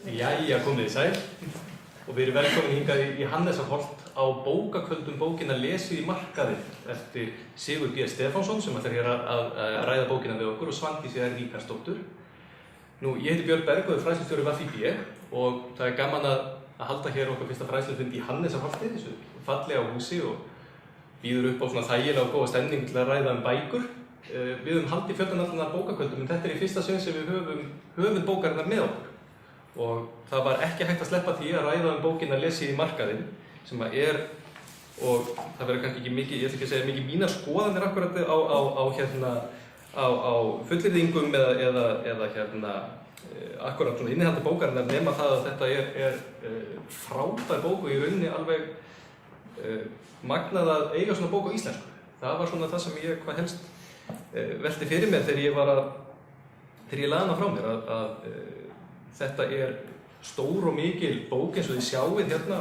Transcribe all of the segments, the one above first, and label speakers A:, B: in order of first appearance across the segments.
A: Jæja, komið þið sæl og við erum velkomin hingað í Hannesarholt á bókakvöldum bókina Lesið í markaði eftir Sigurð B. Stefánsson sem ætlar hér að ræða bókina við okkur og Svandísi R. Ríkharðsdóttur. Ég heiti Björn Berg og er fræðslustjóri VFIB og það er gaman að halda hér okkar fyrsta fræðslufund í Hannesarholti, þessu fallega húsi og býður upp á svona þægilega og góða stemning til að ræða bækur. Við höfum haldið fjöldanallunar bókakvöldum en þetta er í fyrsta sinn sem við höfum bókarinnar með okkur. Og það var ekki hægt að sleppa því að ræða bókina Lesið í markaðinn sem er, og það verður kannski ekki mikið, ég ætla ekki að segja mikið mínar skoðanir akkurat á fullyrðingum eða akkurat svona innihaldi bókarinnar nema það að þetta er frábær bók og í rauninni alveg magnað að eiga svona bók á íslensku. Það var svona það sem ég hvað helst velti fyrir mér þegar ég laði hana frá mér að þetta er stór og mikil bók eins og þið sjáið hérna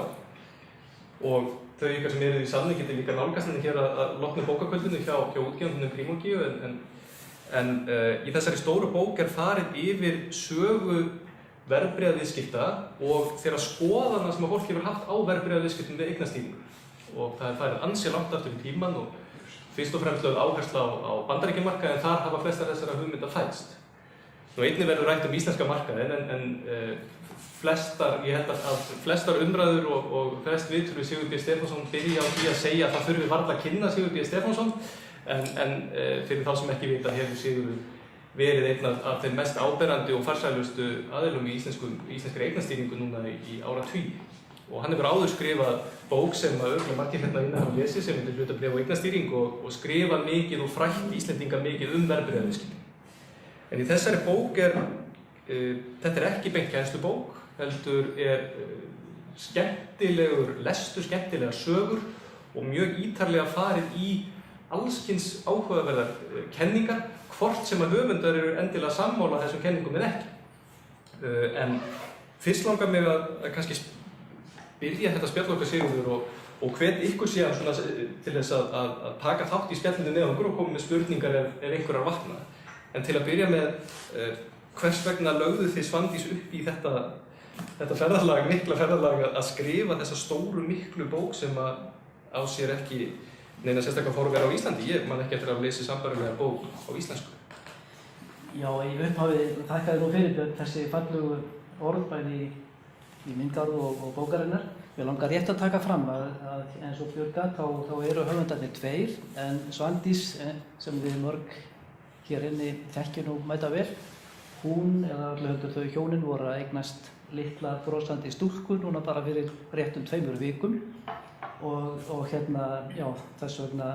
A: og þau ykkar sem eru í salnum geti líka nálgast henni hér að loknu bókakvöldinu hjá útgefendunum Primogíu en í þessari stóru bók er farið yfir sögu verðbréfaviðskipta og þeirra skoðana sem að fólk hefur haft á verðbréfaviðskiptum við eignastýringu og það er farið ansi langt aftur í tímann og fyrst og fremst lögð áhersla á Bandaríkjamarkaði en þar hafa flestar þessara hugmynda fæðst. Einnig verður rætt íslenska markaðinn en ég held að flestar umræður og flest viðtöl við Sigurð B. Stefánsson byrja á því að segja að það þurfi varla að kynna Sigurð B. Stefánsson en fyrir þá sem ekki vita hefur Sigurður verið einn af þeim mest áberandi og farsælustu aðilum í íslenskri eignastýringu núna í áratugi. Og hann hefur áður skrifað bók sem örugglega margir hérna inni hafa lesið sem heitir Hlutabréf og eignastýring og skrifað mikið og frætt Íslendinga mikið verðbréfaviðskipti. En í þessari bók þetta er ekki beint kennslubók, heldur skemmtilegur lestur, skemmtilegar sögur og mjög ítarlega farið í allskyns áhugaverðar kenningar, hvort sem að höfundar eru endilega sammála þessum kenningum en ekki. En fyrst langar mig að kannski byrja þetta spjall okkar Sigurður og hvet ykkur síðan svona til þess að taka þátt í spjallinu með okkur og koma með spurningar ef einhverjar vakna. En til að byrja með, hvers vegna lögðu þið Svandís upp í þetta ferðalag, mikla ferðalag að skrifa þessa stóru miklu bók sem á sér ekki neina sérstaklega fórvera á Íslandi? Ég man ekki eftir að lesa sambærilega bók á íslensku.
B: Já, í upphafi þakka þér nú fyrir Björn þessi fallegu orð bæði í myndgarð og bókarinnar. Mér langar rétt að taka fram að eins og Björn gat þá eru höfundarnir tveir en Svandís sem við mörg hér inni þekkjum nú mæta vel. Hún eða allavega þau hjónin voru að eignast litla brosandi stúlku núna bara fyrir réttum 2 vikum og já, þess vegna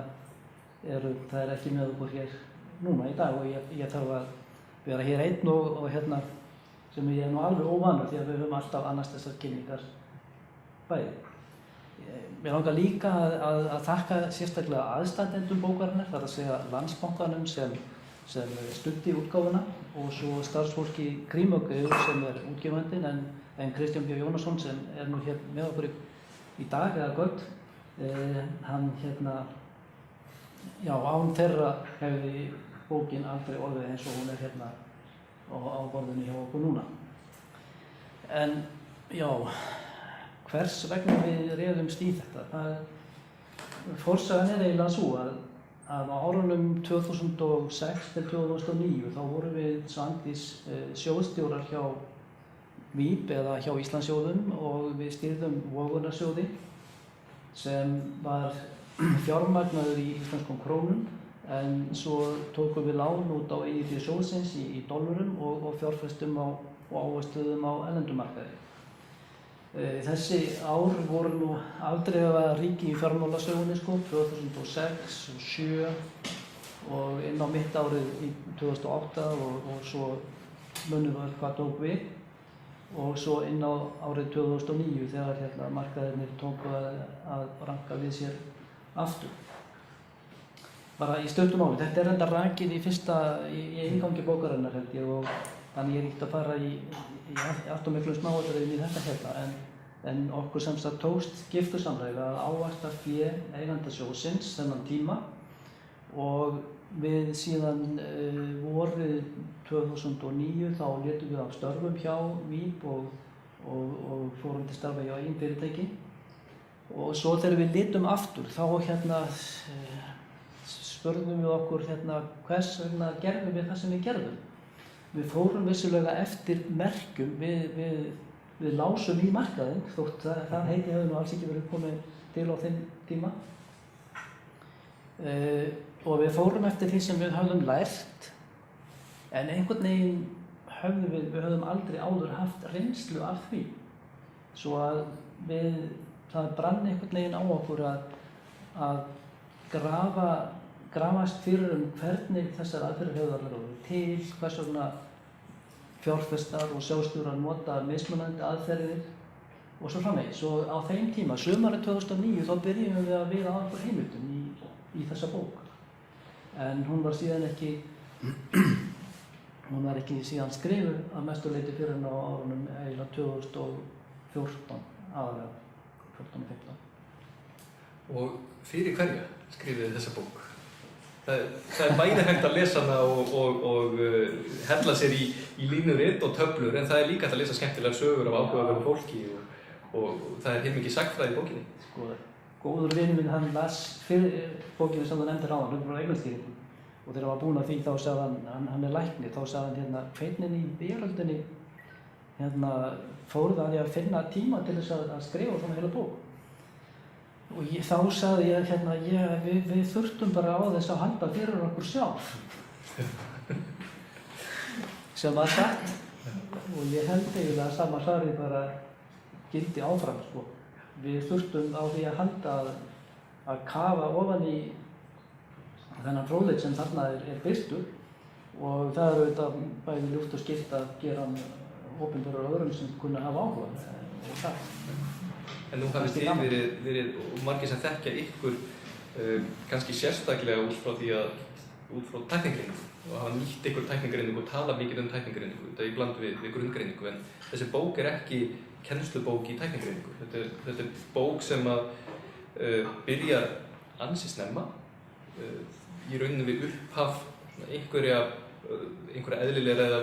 B: það er ekki með okkur hér núna í dag og ég þarf að vera hér einn og hérna sem ég nú alveg óvanur því að við höfum alltaf annast þessar kynningar bæði. Mér langar líka að þakka sérstaklega aðstandendum bókarinnar, það er að segja Landsbankanum sem studdi útgáfuna og svo starfsfólki Primogíu sem er útgefandinn en Kristján B. Jónasson sem er nú hér með okkur í dag eða kvöld. Hann án þeirra hefði bókin aldrei orðið eins og hún er hérna á borðinu hjá okkur núna. En já, hvers vegna við réðumst í þetta? Forsagan er eiginlega svo að á árunum 2006 til 2009 þá vorum við Svandís sjóðstjórar hjá VÍB eða hjá Íslandssjóðum og við stýrðum Vogunarsjóði sem var fjármagnaður í íslenskum krónum en svo tókum við lán út á eigið fé sjóðsins í dollurum og fjárfestum og ávaxtuðum á erlendum markaði. Þessi ár voru nú afdrifaða ríki í fjármálasögunni 2006 og 2007 og inn á mitt árið í 2008 og svo munum við hvað tók við og svo inn á árið 2009 þegar markaðirnir tóku að ranka við sér aftur. Bara í stuttu máli, þetta er enda rakið í inngangi bókarinnar held ég og þannig ég er ekkert að fara í allt og miklum smáatriðum í þetta hérna en okkur sem sagt tókst giftusamlega að ávaxta fé eigandasjóðsins þennan tíma og við síðan vorið 2009 þá létum við af störfum hjá VÍB og og fórum til starfa hjá eigin fyrirtæki. Og svo þegar við litum aftur, þá spurðum við okkur hvers vegna gerðum við það sem við gerðum. Við fórum vissulega eftir merkjum, við lásum í markaðinn, þótt það heiti hefði nú alls ekki verið komið til á þeim tíma. Og við fórum eftir því sem við höfðum lært, en einhvern veginn við höfðum aldrei áður haft reynslu af því. Svo að það brann einhvern veginn á okkur að grafast fyrir hvernig þessar aðferðir hefðu til, hvers vegna fjárfestar og sjálfstjórar nota mismunandi aðferðir og svo framvegis. Og á þeim tíma, sumarið 2009, þá byrjum við að viða á okkur heimildum í þessa bók. En hún var síðan ekki skrifuð að mestu leyti fyrir henni á árunum eiginlega 2014, aðalega 14 og 15.
A: Og fyrir hverja skrifuðu þessa bók? Það er bæði hægt að lesa hana og hella sér í línurit og töflur, en það er líka hægt að lesa skemmtilegar sögur af áhugaverðu fólki og það er heilmikið sagnfræði í bókinni.
B: Sko, góður vinur minn, hann las fyrir bókinni sem það nefndir áðan, frá eignastýringu. Og þegar hann var búinn að því, þá sagði hann er læknir, þá sagði hann hvernig í veröldinni fóru það að finna tíma til þess að skrifa svona heila bók. Og þá sagði ég, við þurftum bara á þess að halda fyrir okkur sjálf. Sem var satt. Og ég held eiginlega að sama svarið bara gildi áfram, sko. Við þurftum á því að halda að kafa ofan í þennan fróðleik sem þarna er birtur, og það er auðvitað bæði ljúft og skylt að gera hann opinberar öðrum sem kunna hafa áhuga og það.
A: En nú hafið þið verið og margir sem þekkja ykkur kannski sérstaklega út frá tæknigreiningu og hafa nýtt ykkur tæknigreiningu og tala mikið tæknigreiningu, þetta er í bland við grunngreiningu, en þessi bók er ekki kennslubók í tæknigreiningu. Þetta er bók sem byrjar ansi snemma, í rauninni við upphaf einhverja eðlilegra eða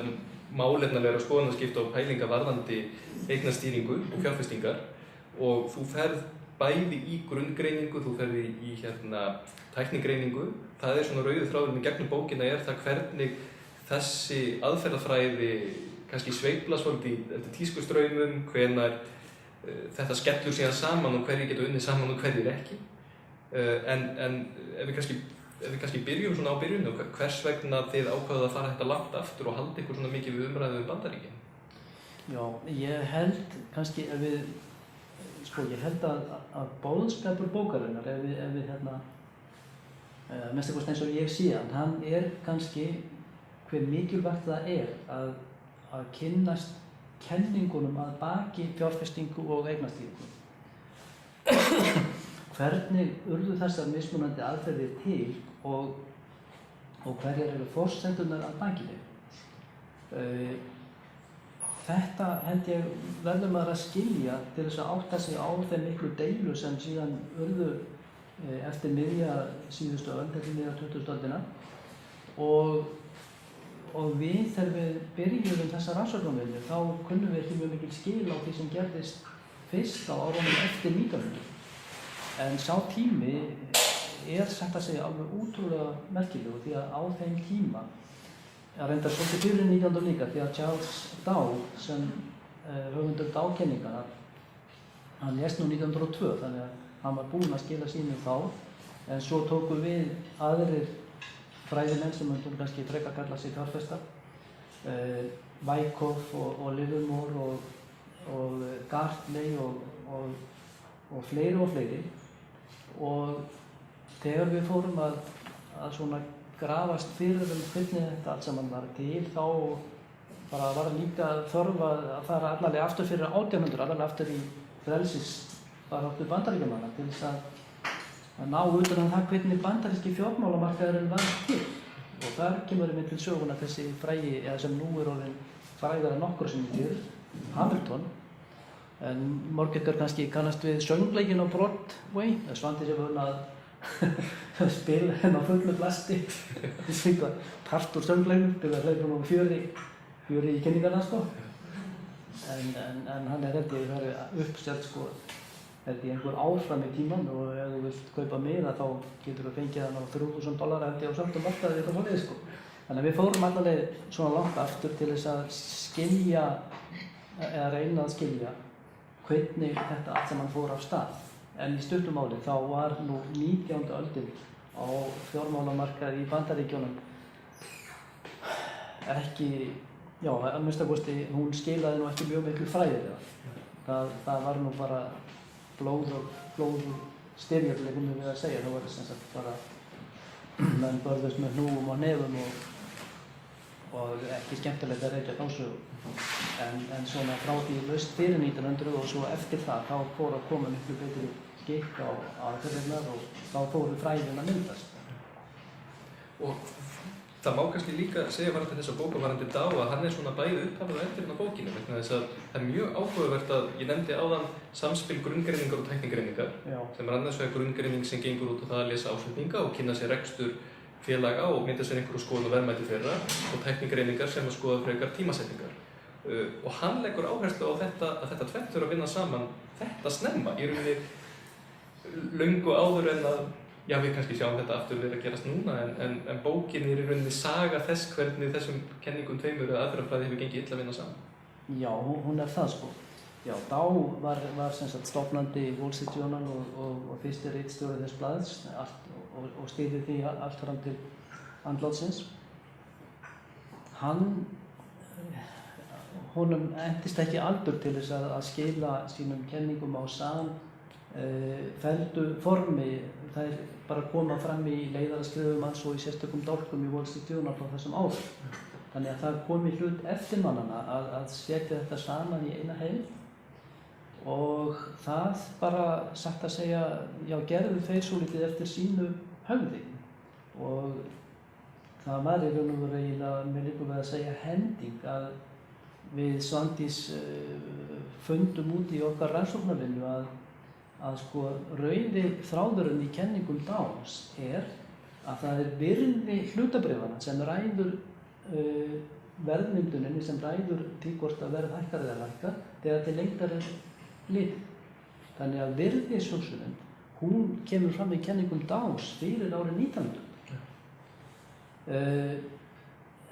A: málefnalega skoðanaskipta og pælinga varðandi eignastýringu og fjárfestingar, og þú ferð bæði í grunngreiningu, þú ferð í tæknigreiningu. Það er svona rauður þráðurinn í gegnum bókina er það hvernig þessi aðferðafræði kannski sveiflast svolítið eftir tískustraumum, hvenær þetta skellur síðan saman og hverjir geta unnið saman og hverjir ekki. En ef við kannski byrjum svona á byrjunum, hvers vegna þið ákváðuð að fara þetta langt aftur og halda ykkur svona mikið við umræðu Bandaríkin?
B: Já, ég held kannski ég held að boðskapur bókarinnar, ef við mest eitthvað eins og ég sé hann er kannski hver mikilvægt það er að kynnast kenningunum að baki fjárfestingu og eignastýringu. Hvernig urðu þessar mismunandi aðferðir til og hverjar eru forsendurnar að bakinu. Þetta held ég verður maður að skilja til þess að átta sig á þeim miklu deilu sem síðan urðu eftir miðja síðustu öld, eftir miðja 20. öldina. Og við þegar við byrjuðum þessa rannsóknarvinnu, þá kunnum við ekki mjög mikil skil á því sem gerðist fyrst á árunum eftir 1900. En sá tími er sagt að segja alveg útrúlega merkilegur, því að á þeim tíma reyndar svolítið fyrir 19. líka, því að Charles Dow, sem höfundur Dow-kenninganna, hann lést nú 1902, þannig að hann var búinn að skila sínu þá, en svo tóku við aðrir fræðimenn sem myndum kannski frekar kalla sig fjárfestar, Wyckoff og Livermore og Gartley og fleiri. Og þegar við fórum að svona grafast fyrir hvernig þetta allt saman var til, þá bara var líka þörf að fara allavega aftur fyrir 1800, allavega aftur í frelsisbaráttu Bandaríkjamanna til þess að ná utan það hvernig bandaríski fjármálamarkaðurinn var til. Og þar kemur við til söguna þessi frægi, eða sem nú er orðinn frægara nokkru sinnum fyrr, Hamilton. En margir kannski kannast við söngleikinn á Broadway, Svandís hefur að spila á fullu plasti, part úr söngleiknum, til að hlaupa um fjöri í kynningarna, sko. en hann held ég að vera uppselt sko, held ég einhver áfram í tíman og ef þú vilt kaupa miða þá getur þú fengið hann á $3.000 held ég á svörtum markaði eitthvað svoleiðis sko. Þannig að við fórum allaveg svona langt aftur til þess að skilja eða reyna að skilja hvernig þetta allt saman fór af stað. En í stuttu máli þá var nú 19. öldin á fjármálamarkaði í Bandaríkjunum ekki, já, að minnsta kosti hún skilaði nú ekki mjög miklu fræðilega. Það var nú bara blóð og styrjöfleikum við að segja. Það var sem sagt bara menn börðust með hnúum og nefum og ekki skemmtilegt að reykja þá sögu. En svona frá því laust fyrir 1900 og svo eftir það þá fór að koma miklu betri skikk á aðferðirnar og þá fóru fræðin að myndast.
A: Og það má kannski líka segja varðandi þessa bók og varðandi Dá að hann svona bæði upphafið og eftir hérna bókinu vegna þess að það er mjög áhugavert að ég nefndi áðan samspil grunngreiningar og tæknigreiningar sem er annars vegar grunngreining sem gengur út á það að lesa ásetninga og kynna sér rekstur félaga og mynda sér einhverju skoðun og verðmæti þeirra og tæknigreiningar sem að skoða frekar tímasetningar. Og hann leggur áherslu á þetta að þetta tvennt þurfa að vinna saman þetta snemma í rauninni löngu áður en að já, við kannski sjáum þetta aftur verið að gerast núna en bókin er í rauninni saga þess hvernig þessum kenningum tveimur eða aðferðafræði hefur gengið illa að vinna saman.
B: Já, hún er það sko. Já, Dá var sem sagt stofnandi Wall Street Journal og fyrsti ritstjóri þess blaðs og stýrði því allt fram til andlátsins. Honum entist ekki aldur til þess að skila sínum kenningum á feldu formi. Það bara koma fram í leiðaraskrifum hans og í sérstökum dálkum í Wall Street Journal á þessum árum. Þannig að það kom í hlut eftirmannanna að setja þetta saman í eina heild og það bara satt að segja, já, gerðu þeir svolítið eftir sínu höfði og það var í raun og veru eiginlega, mér líkur við að segja, hending að við Svandís fundum út í okkar rannsóknarvinnu að sko rauði þráðurinn í kenningum Dáns að það er virði hlutabréfanna sem ræður verðmynduninni, sem ræður því hvort að verð hækkar eða lækkar þegar til lengdar er litið. Þannig að virðishugsunin, hún kemur fram í kenningum Dáns fyrir árið 1900.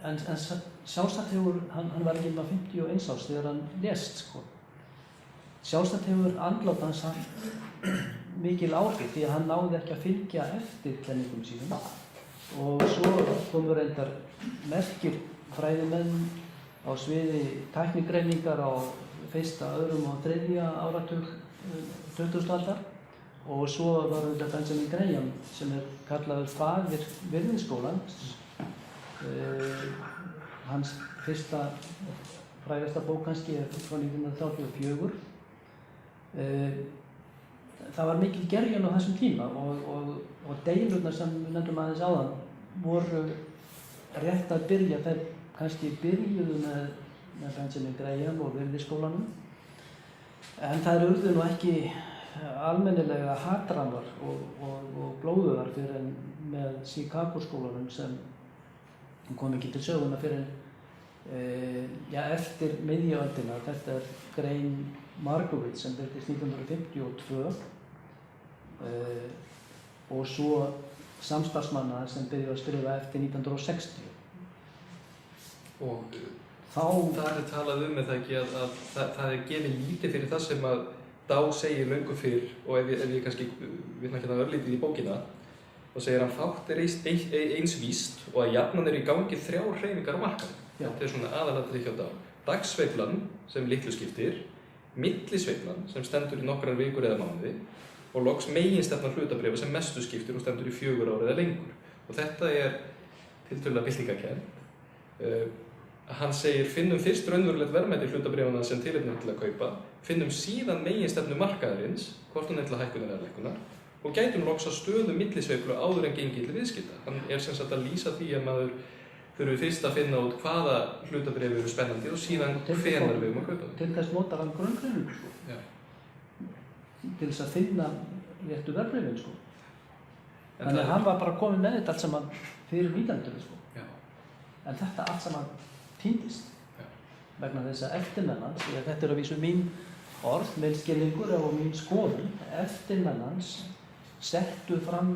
B: En sjálfsagt hefur, hann var ekki með 51 árs þegar hann lést sko. Sjálfsagt hefur andlát hans haft mikil áhrif því að hann náði ekki að fylgja eftir kenningum sínum og svo komur reyndar merkir fræðimenn á sviði tæknigreiningar á fyrsta, öðrum og þriðja áratug 20. aldar og svo var þetta Benjamin Graham sem er kallaður faðir virðisskólans. Hans fyrsta frægasta bók kannski er frá 1934. Það var mikil gerjun á þessum tíma og deilurnar sem við nefndum aðeins áðan voru rétt að byrja, þeir kannski byrjuðu með Benjamin Graham og virðisskólanum en þær urðu nú ekki almennilega hatramar og blóðugar fyrir en með Chicago skólanum sem kom ekki til söguna fyrir eftir miðjööldina. Þetta er grein Markowitz sem birtist 1952 og svo samstarfsmanna sem byrjuðu að skrifa eftir 1960.
A: Og þar er talað með það ekki að það er gefið lítið fyrir það sem að Dá segir löngu fyrr og ef ég kannski vitna hérna örlítið í bókina þá segir hann fátt er eins víst og að jafnan eru í gangi 3 hreyfingar á markaði. Þetta er svona aðalatriði hjá Dá. Dagsveiflan sem litlu skiptir, millisveiflan sem stendur í nokkrar vikur eða mánuði og loks meginstefna hlutabréfa sem mestu skiptir og stendur í 4 ár eða lengur. Og þetta er tiltölulega byltingakennt. Hann segir finnum fyrst raunverulegt verðmæti hlutabréfanna sem tilefni til að kaupa, finnum síðan meginstefnu markaðarins, hvort hún er til að hækkunar eða lækkunar og gætum loks að stöðu millisveiflu áður en gengi til viðskipta. Hann er sem sagt að lýsa því að maður þurfi fyrst að finna út hvaða hlutabréf eru spennandi og síðan hvenær við að kaupa þau.
B: Til þess notar hann grunngreiningu sko.
A: Já.
B: Til þess að finna réttu verðbréfin sko. Þannig að hann var bara kominn með þetta allt saman fyrir 1900 sko.
A: Já.
B: En þetta allt saman týndist.
A: Já.
B: vegna þess að eftirmenn hans, því að þetta að vísu mín orð, minn skilningur og mín skoðun, eftirmenn hans settu fram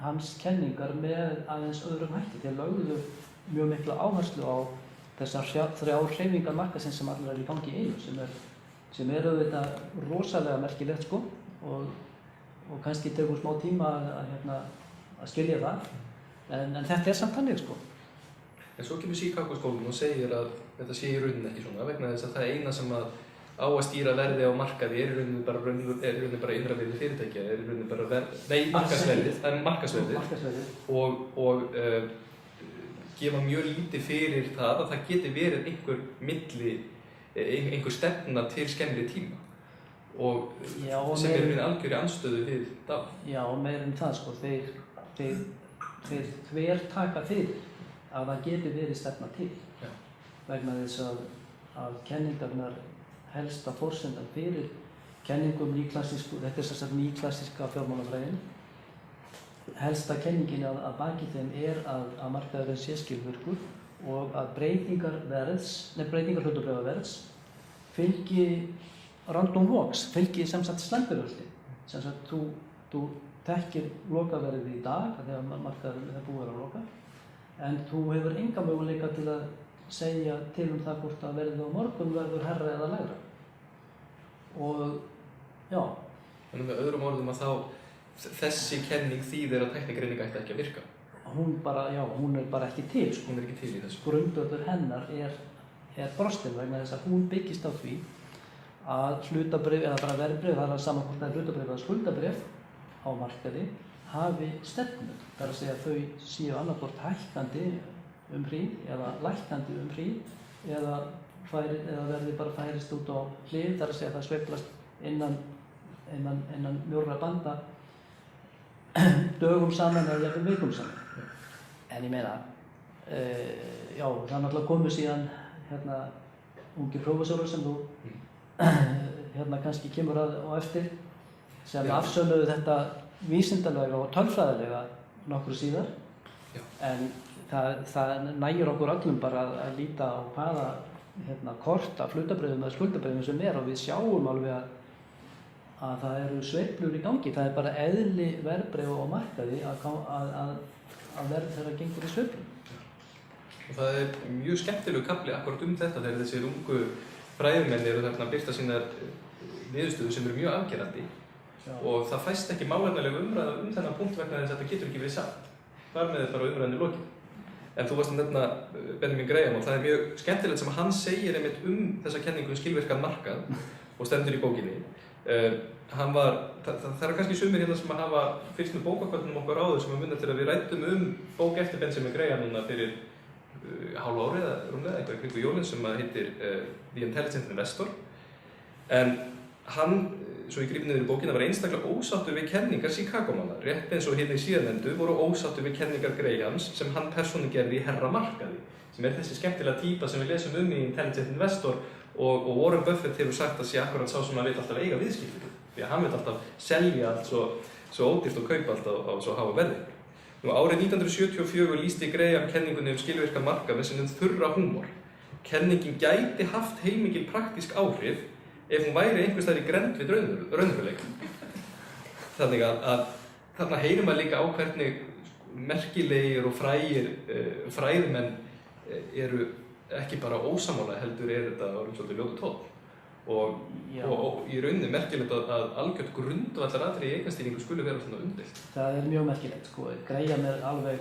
B: hans kenningar með aðeins öðrum hætti. Þeir lögðu mjög mikla áherslu á þessar þrjár hreyfingar markaðsins sem allir í gangi í einu, sem er auðvitað rosalega merkilegt sko, og kannski tekur smá tíma að skilja það, en þetta samt þannig sko.
A: En svo kemur Chicago-skólinn og segir að þetta sé í rauninni ekki svona, vegna þess að það eina sem á að stýra verði á markaði er í rauninni bara innra virði fyrirtækja, er í rauninni bara markaðsverðið, það er markaðsverðið og gefa mjög lítið fyrir það að það geti verið einhver stefna til skemmri tíma og sem er í algjörri andstöðu við það.
B: Já, og meira en það sko, þeir þvertaka fyrir að það geti verið stefna til, vegna þess að kenningarnar helsta forsendan fyrir kenningum nýklassísku, þetta er sem sagt nýklassíska fjármálafræðin. Helsta kenningin að baki þeim er að markaðurinn sé skilvirkur og að breytingar hlutabréfaverðs fylgi random walks, fylgi sem sagt slæmbiröldi. Sem sagt þú þekkir lokaverðið í dag þegar markaðurinn er búið að loka, en þú hefur enga möguleika til að segja til það hvort að verðið á morgun verður hærra eða lægra. Og já.
A: Þannig með öðrum orðum að þessi kenning þýðir að tæknigreining ætti ekki að virka.
B: Hún er bara ekki til. Sko.
A: Hún er ekki til í þessu.
B: Grundvöllur hennar er brostin vegna þess að hún byggist á því að hlutabréf eða bara verðbréf, það er saman hvort það er hlutabréf eða skuldabréf á markaði, hafi stefnu. Það er að segja að þau séu annaðhvort hækkandi hríð eða lækkandi hríð eða verði bara færist út á hlið, það er að segja að það sveiflast innan mjórra banda dögum saman eða jafnvel vikum saman. En ég meina, já, það er náttúrulega komið síðan ungi prófessorar sem þú kannski kemur á eftir sem afsöluðu þetta vísindalega og tölfræðilega nokkru síðar.
A: Já.
B: En það nægir okkur öllum bara að líta á hvaða kort af hlutabréfum eða skuldabréfum sem og við sjáum alveg að það eru sveiflur í gangi. Það er bara eðli verðbréfa á markaði að verð þeirra gengur í sveiflum.
A: Og það er mjög skemmtilegu kafli akkurat þetta þegar þessir ungu fræðimenn eru þarna að birta sínar niðurstöður sem eru mjög afgerandi. Já. Og það fæst ekki málefnalega umræða þennan punkt vegna þess að þetta getur ekki verið satt. Þar með bara umræðinni lokið. En þú varst að nefna Benjamin Graham og það er mjög skemmtilegt sem hann segir einmitt þessa kenningu skilvirkan markað og stendur í bókinni. Það eru kannski sumir hérna sem að hafa fyrst með bókakvöldunum okkar áður sem að munna til að við ræddum bók eftir Benjamin Graham núna fyrir hálfu ári eða rúmlega eitthvað í kringu jólin sem að heitir The Intelligent Investor. En hann, svo ég gríp niður í bókina, var einstaklega ósáttur við kenningar Chicago-manna, rétt eins og hérna í síðanefndu voru ósáttur við kenningar Grahams sem hann persónu gerði í herra markaði, sem er þessi skemmtilega típa sem við lesum í Intelligent Investor og Warren Buffett hefur sagt að sé akkurat sá sem að vil alltaf eiga viðskipti, því að hann vil alltaf selja allt svo ódýrt og kaupa allt á svo háa verði. Árið 1974 lýsti Graham kenningunni skilvirkan markað með sinni þurra húmor. Kenningin gæti haft heilmikil praktísk áhrif ef hún væri einhvers staðar í grennd við raunveruleikann. Þannig að þarna heyrir maður líka á hvernig merkilegir og fræðimenn eru ekki bara ósammála heldur þetta svolítið ljótur tónn. Og í rauninni merkilegt að algjört grundvallaratriði í eignastýringu skuli vera svona umdeilt.
B: Það er mjög merkilegt sko. Graham er alveg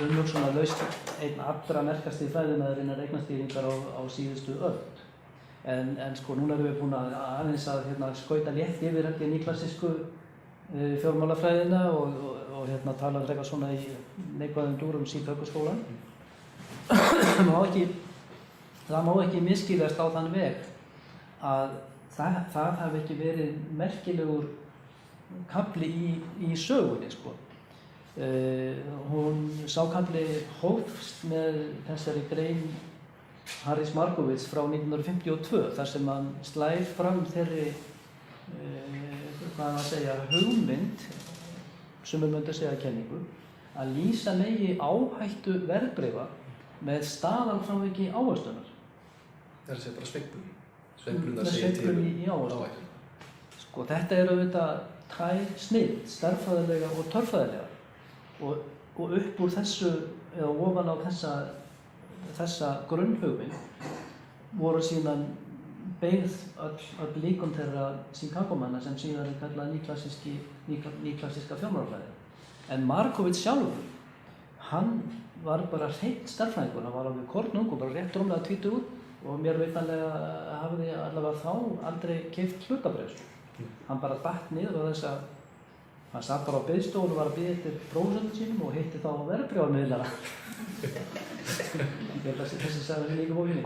B: umhugsunarlaust einn allra merkasti fræðimaðurinn eignastýringar á síðustu öld. En sko núna erum við búin aðeins að skauta létt yfir nýklassísku fjármálafræðina og tala frekar svona í neikvæðum dúrum Chicago-skólann. Það má ekki misskilast á þann veg að það hafi ekki verið merkilegur kafli í sögunni sko. Sá kafli hófst með þessari grein Harris Markowitz frá 1952 þar sem hann slær fram þeirri hugmynd sem myndi segja kenningu að lýsa megi áhættu verðbréfa með staðalframvingi ávöxtunar.
A: Það að segja bara sveifluna segja til
B: áhættuna. Sko þetta auðvitað tvær snið, stærðfræðilega og tölfræðilega og upp úr þessu eða ofan á þessa grunnhugmynd voru síðan beygð öll líkön þeirra Chicago-manna sem síðan kallað nýklassíska fjármálafræði. En Markowitz sjálfur, hann var bara hreinn stærðfræðingur, hann var alveg kornungur, bara rétt rúmlega 20 og mér veitanlega hafði allavega þá aldrei keypt hlutabréf. Hann bara datt niður á þess að hann satt bara á biðstofunum og var að biðja eftir prósentum sínum og hitti þá verðbréfamiðlara. Þessi sagði líka bókinni.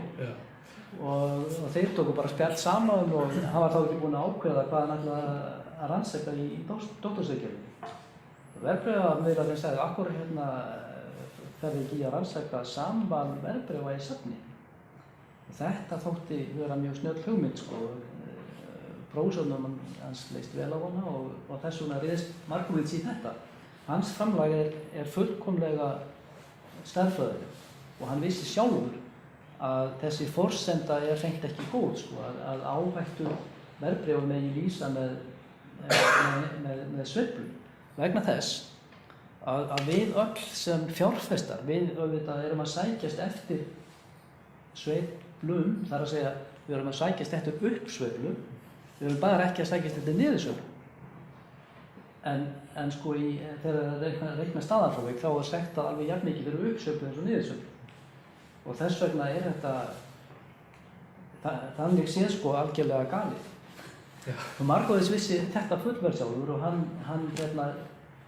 B: Og þeir tóku bara spjall saman og hann var þá ekki búinn að ákveða hvað hann ætlaði að rannsaka í doktorsritgerðinni. Verðbréfamiðlarinn sagði, akkur ferði ekki í að rannsaka samband verðbréfa í safni. Þetta þótti vera mjög snjöll hugmynd, sko. Prósónum hans leist vel á hana og þess vegna réðst Markowitz í þetta. Hans framlag fullkomlega stærðfræðileg og hann vissi sjálfur að þessi forsenda hreint ekki góð, sko, að áhættu verðbréfa megi lýsa með sveiflum. Vegna þess að við öll sem fjárfestar, við auðvitað erum að sækjast eftir sveiflum, þar að segja við erum að sækjast eftir uppsveiflum, við erum bara ekki að sækjast eftir niðursveiflum. En sko þegar það reikna staðarfrávik þá sektað alveg jafn mikið fyrir uppsveiflu eins og niðursveiflu. Og þess vegna þetta þannig séð sko algjörlega galið. Og Markowitz vissi þetta fullvel sjálfur og hann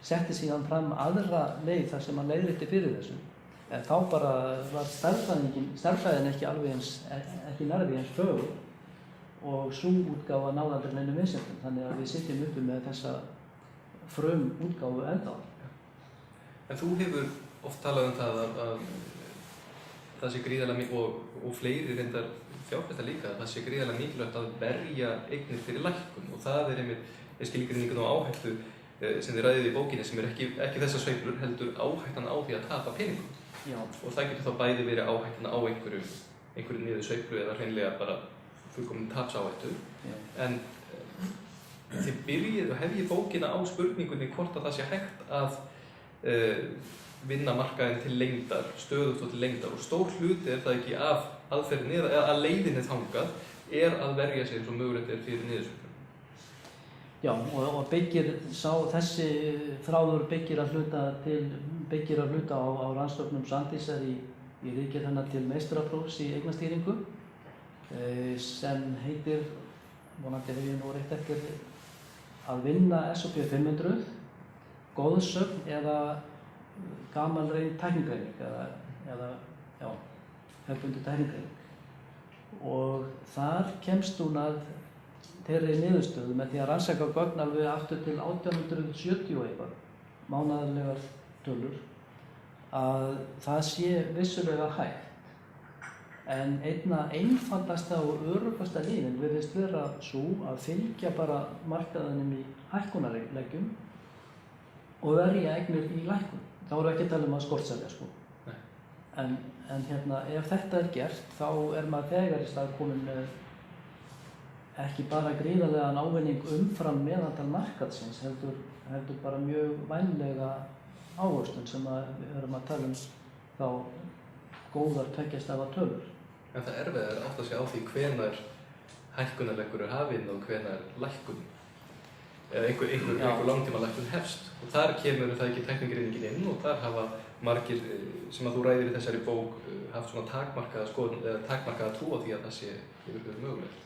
B: setti síðan fram aðra leið þar sem hann leiðrétti fyrir þessu. En þá bara var stærðfræðin ekki nærri eins fögur og sú útgáfa náði aldrei neinum vinsældum. Þannig að við sitjum uppi með þessa útgáfu ennþá.
A: En þú hefur oft talað það að það sé gríðarlega mikilvægt og fleiri reyndar fjárfestar líka, að það sé gríðarlega mikilvægt að verja eignir fyrir lækkun og það einmitt skilgreiningin á áhættu sem þið ræðið í bókinni sem ekki þessar sveiflur heldur áhættan á því að tapa peningum.
B: Já.
A: Og það getur þá bæði verið áhættan á einhverju niður sveiflu eða hreinlega bara fullkomin tapsáhættu. En þið byrjið og hefjið bókina á spurningunni hvort að það sé hægt að vinna markaðinn til lengdar, stöðugt og til lengdar og stór hluti það ekki af aðferðinni eða að leiðinni þangað að verja sig eins og mögulegt fyrir niðursveiflu.
B: Já, og þessi þráður byggir að hluta á rannsóknum Sandísar í ritgerð hennar til meistaraprófs í eignastýringu sem heitir, vonandi hef ég nú rétt eftir, að vinna S&P 500, góðsögn eða gamalreyn tæknigreining eða hefðbundin tæknigreining. Og þar kemst hún að þeirri niðurstöðu með því að rannsaka gögn alveg aftur til 1870 eitthvað, mánaðarlegar tölur, að það sé vissulega hægt. En einna einfaldasta og öruggasta leiðin virðist vera sú að fylgja bara markaðinum í hækkunarleggjum og verja eignir í lækkun. Þá erum við ekki að tala að skortselja, sko. En ef þetta gert, þá maður þegar í stað komin með ekki bara gríðarlegan ávinning umfram meðaltal markaðsins, heldur bara mjög vænlega ávöxtun sem við erum að tala þá góðar tveggjastafa tölur.
A: En það erfiðar átt að segja á því hvenær hækkunarleggur hafinn og hvenær lækkun eða einhver langtíma lækkun hefst. Og þar kemur það ekki tæknigreiningin inn og þar hafa margir sem að þú ræðir í þessari bók haft svona takmarkaða skoðun eða takmarkaða trú á því að það sé yfir mögulegt.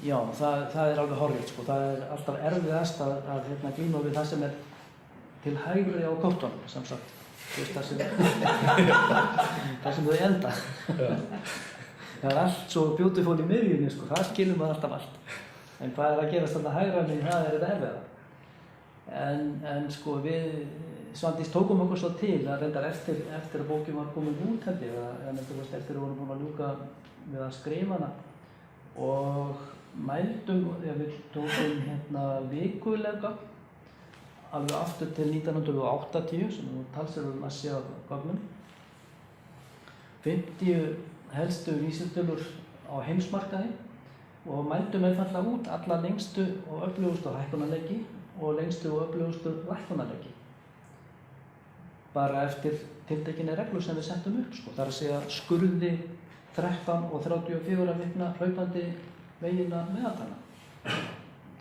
B: Já, það alveg hárrétt, sko. Það alltaf erfiðast að glíma við það sem til hægri á kortunum, sem sagt. Það sem þau enda. Það allt svo beautiful í miðjunni, sko. Það skilur maður alltaf allt. En hvað að gerast þarna hægra megin, það þetta erfiðara. En sko við Svandís tókum okkur svo til að reyndar eftir að bókin var komin út held ég, eftir að við vorum búin að ljúka við að skrifa hana og mældum, við tókum vikulega alveg aftur til 1980 sem nú talsverður massi af gögnum. 50 helstu vísitölur á heimsmarkaði og mældum einfaldlega út alla lengstu og öflugustu hækkunarleiki og lengstu og öflugustu lækkunarleiki. Bara eftir tiltekinni reglu sem við settum upp, sko. Það er að segja skurði 13 og 34 vikna hlaupandi vegina meðaltala.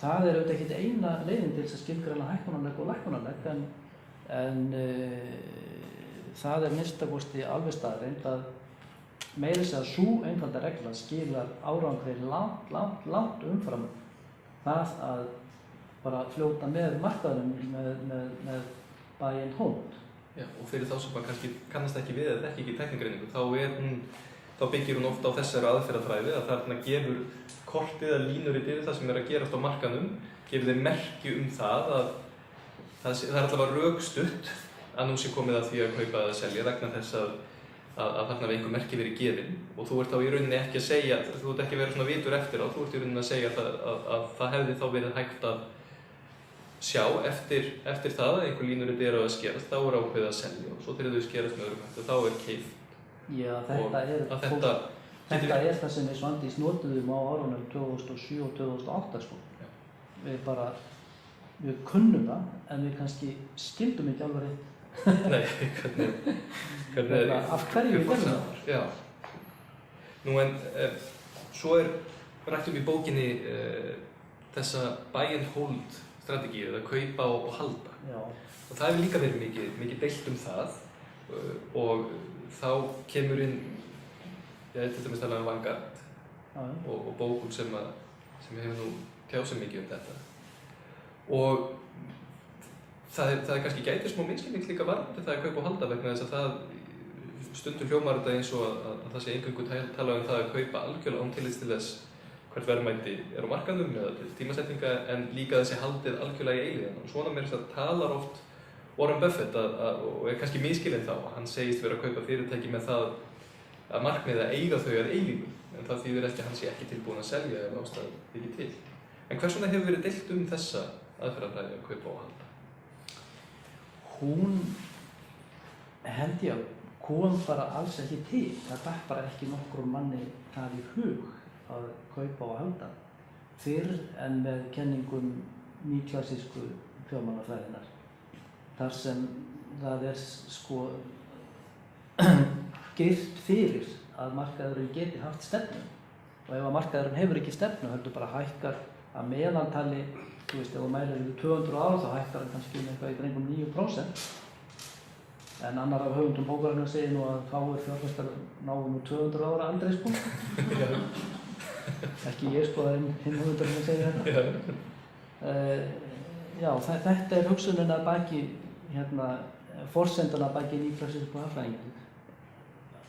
B: Það er auðvitað ekkert eina leiðin til þess að skilgreina hækkunarleik og lækkunarleik en það er minnsta kosti alveg staðreynd að meira þess að sú einfalda regla skilar árangri langt umfram það að bara fljóta með markaðunum með buy and hold.
A: Já, og fyrir þá sem kannski kannast ekki við eða ekki tæknigreiningu, þá byggir hún ofta á þessari aðferðafræði að þarna gefur kortið eða línur yfir það sem er að gerast á markaðnum, gefur þeim merki það að það er allavega rökstutt að nú sé komið að því að kaupa eða selja vegna þess að þarna við einhver merki verið gefin og þú ert þá í rauninni ekki að segja, þú ert ekki að vera svona vitur eftir á, þú ert í rauninni að segja að það hefði þá verið hægt að sjá eftir það að einhver línur eru að skerast, þá er ákveðið að selja og svo þegar þau skerast með öðrum hættu, þá er keypt.
B: Já, þetta er það sem við Svandís notuðum á árunum 2007 og 2008 sko. Við kunnum það, en við kannski skildum ekki alveg rétt.
A: Nei, hvernig
B: af hverju við gerðum það?
A: Já. Nú en svo rætt í bókinni þessa buy and hold strategíu, eða kaupa og halda.
B: Já.
A: Og það hefur líka verið mikið deilt það og þá kemur inn, til dæmis talað Vanguard og bókum sem hefur nú tjáð sig mikið þetta. Og það er kannski gætir smá minnskilning líka varðandi það að kaupa og halda vegna þess að það stundum hljómar þetta eins og að það sé eingöngu talað það að kaupa algjörlega án tillits til þess hvert verðmæti á markaðnum eða til tímasetninga en líka þessi haldið algjörlega í eilíðan og svona meira þess að talar oft Warren Buffett og kannski misskilinn þá, hann segist vera að kaupa fyrirtæki með það að markmiðið að eiga þau að eilífu en það þýðir ekki að hann sé ekki tilbúinn að selja ef ástæða ekki til. En hvers vegna hefur verið deilt þessa aðferðafræði að kaupa og halda?
B: Hún held ég kom bara alls ekki til. Það datt bara ekki nokkrum manni það í hug að kaupa og halda fyrr en með kenningum nýklassísku fjármálafræðinnar. Þar sem það sko girt fyrir að markaðurinn geti haft stefnu og ef að markaðurinn hefur ekki stefnu heldur bara hækkar að meðaltali, þú veist, ef þú mælir yfir 200 ára þá hækkar hann kannski eitthvað í kringum 9%. En annar af höfundum bókarinnar segir nú að fáir fjárfestar náu nú 200 ára aldrei sko. Ekki ég sko, það hinn höfundurinn sem segir þetta. Já, þetta er hugsunin að baki, forsendana baki nýklassísku hagfræðinni,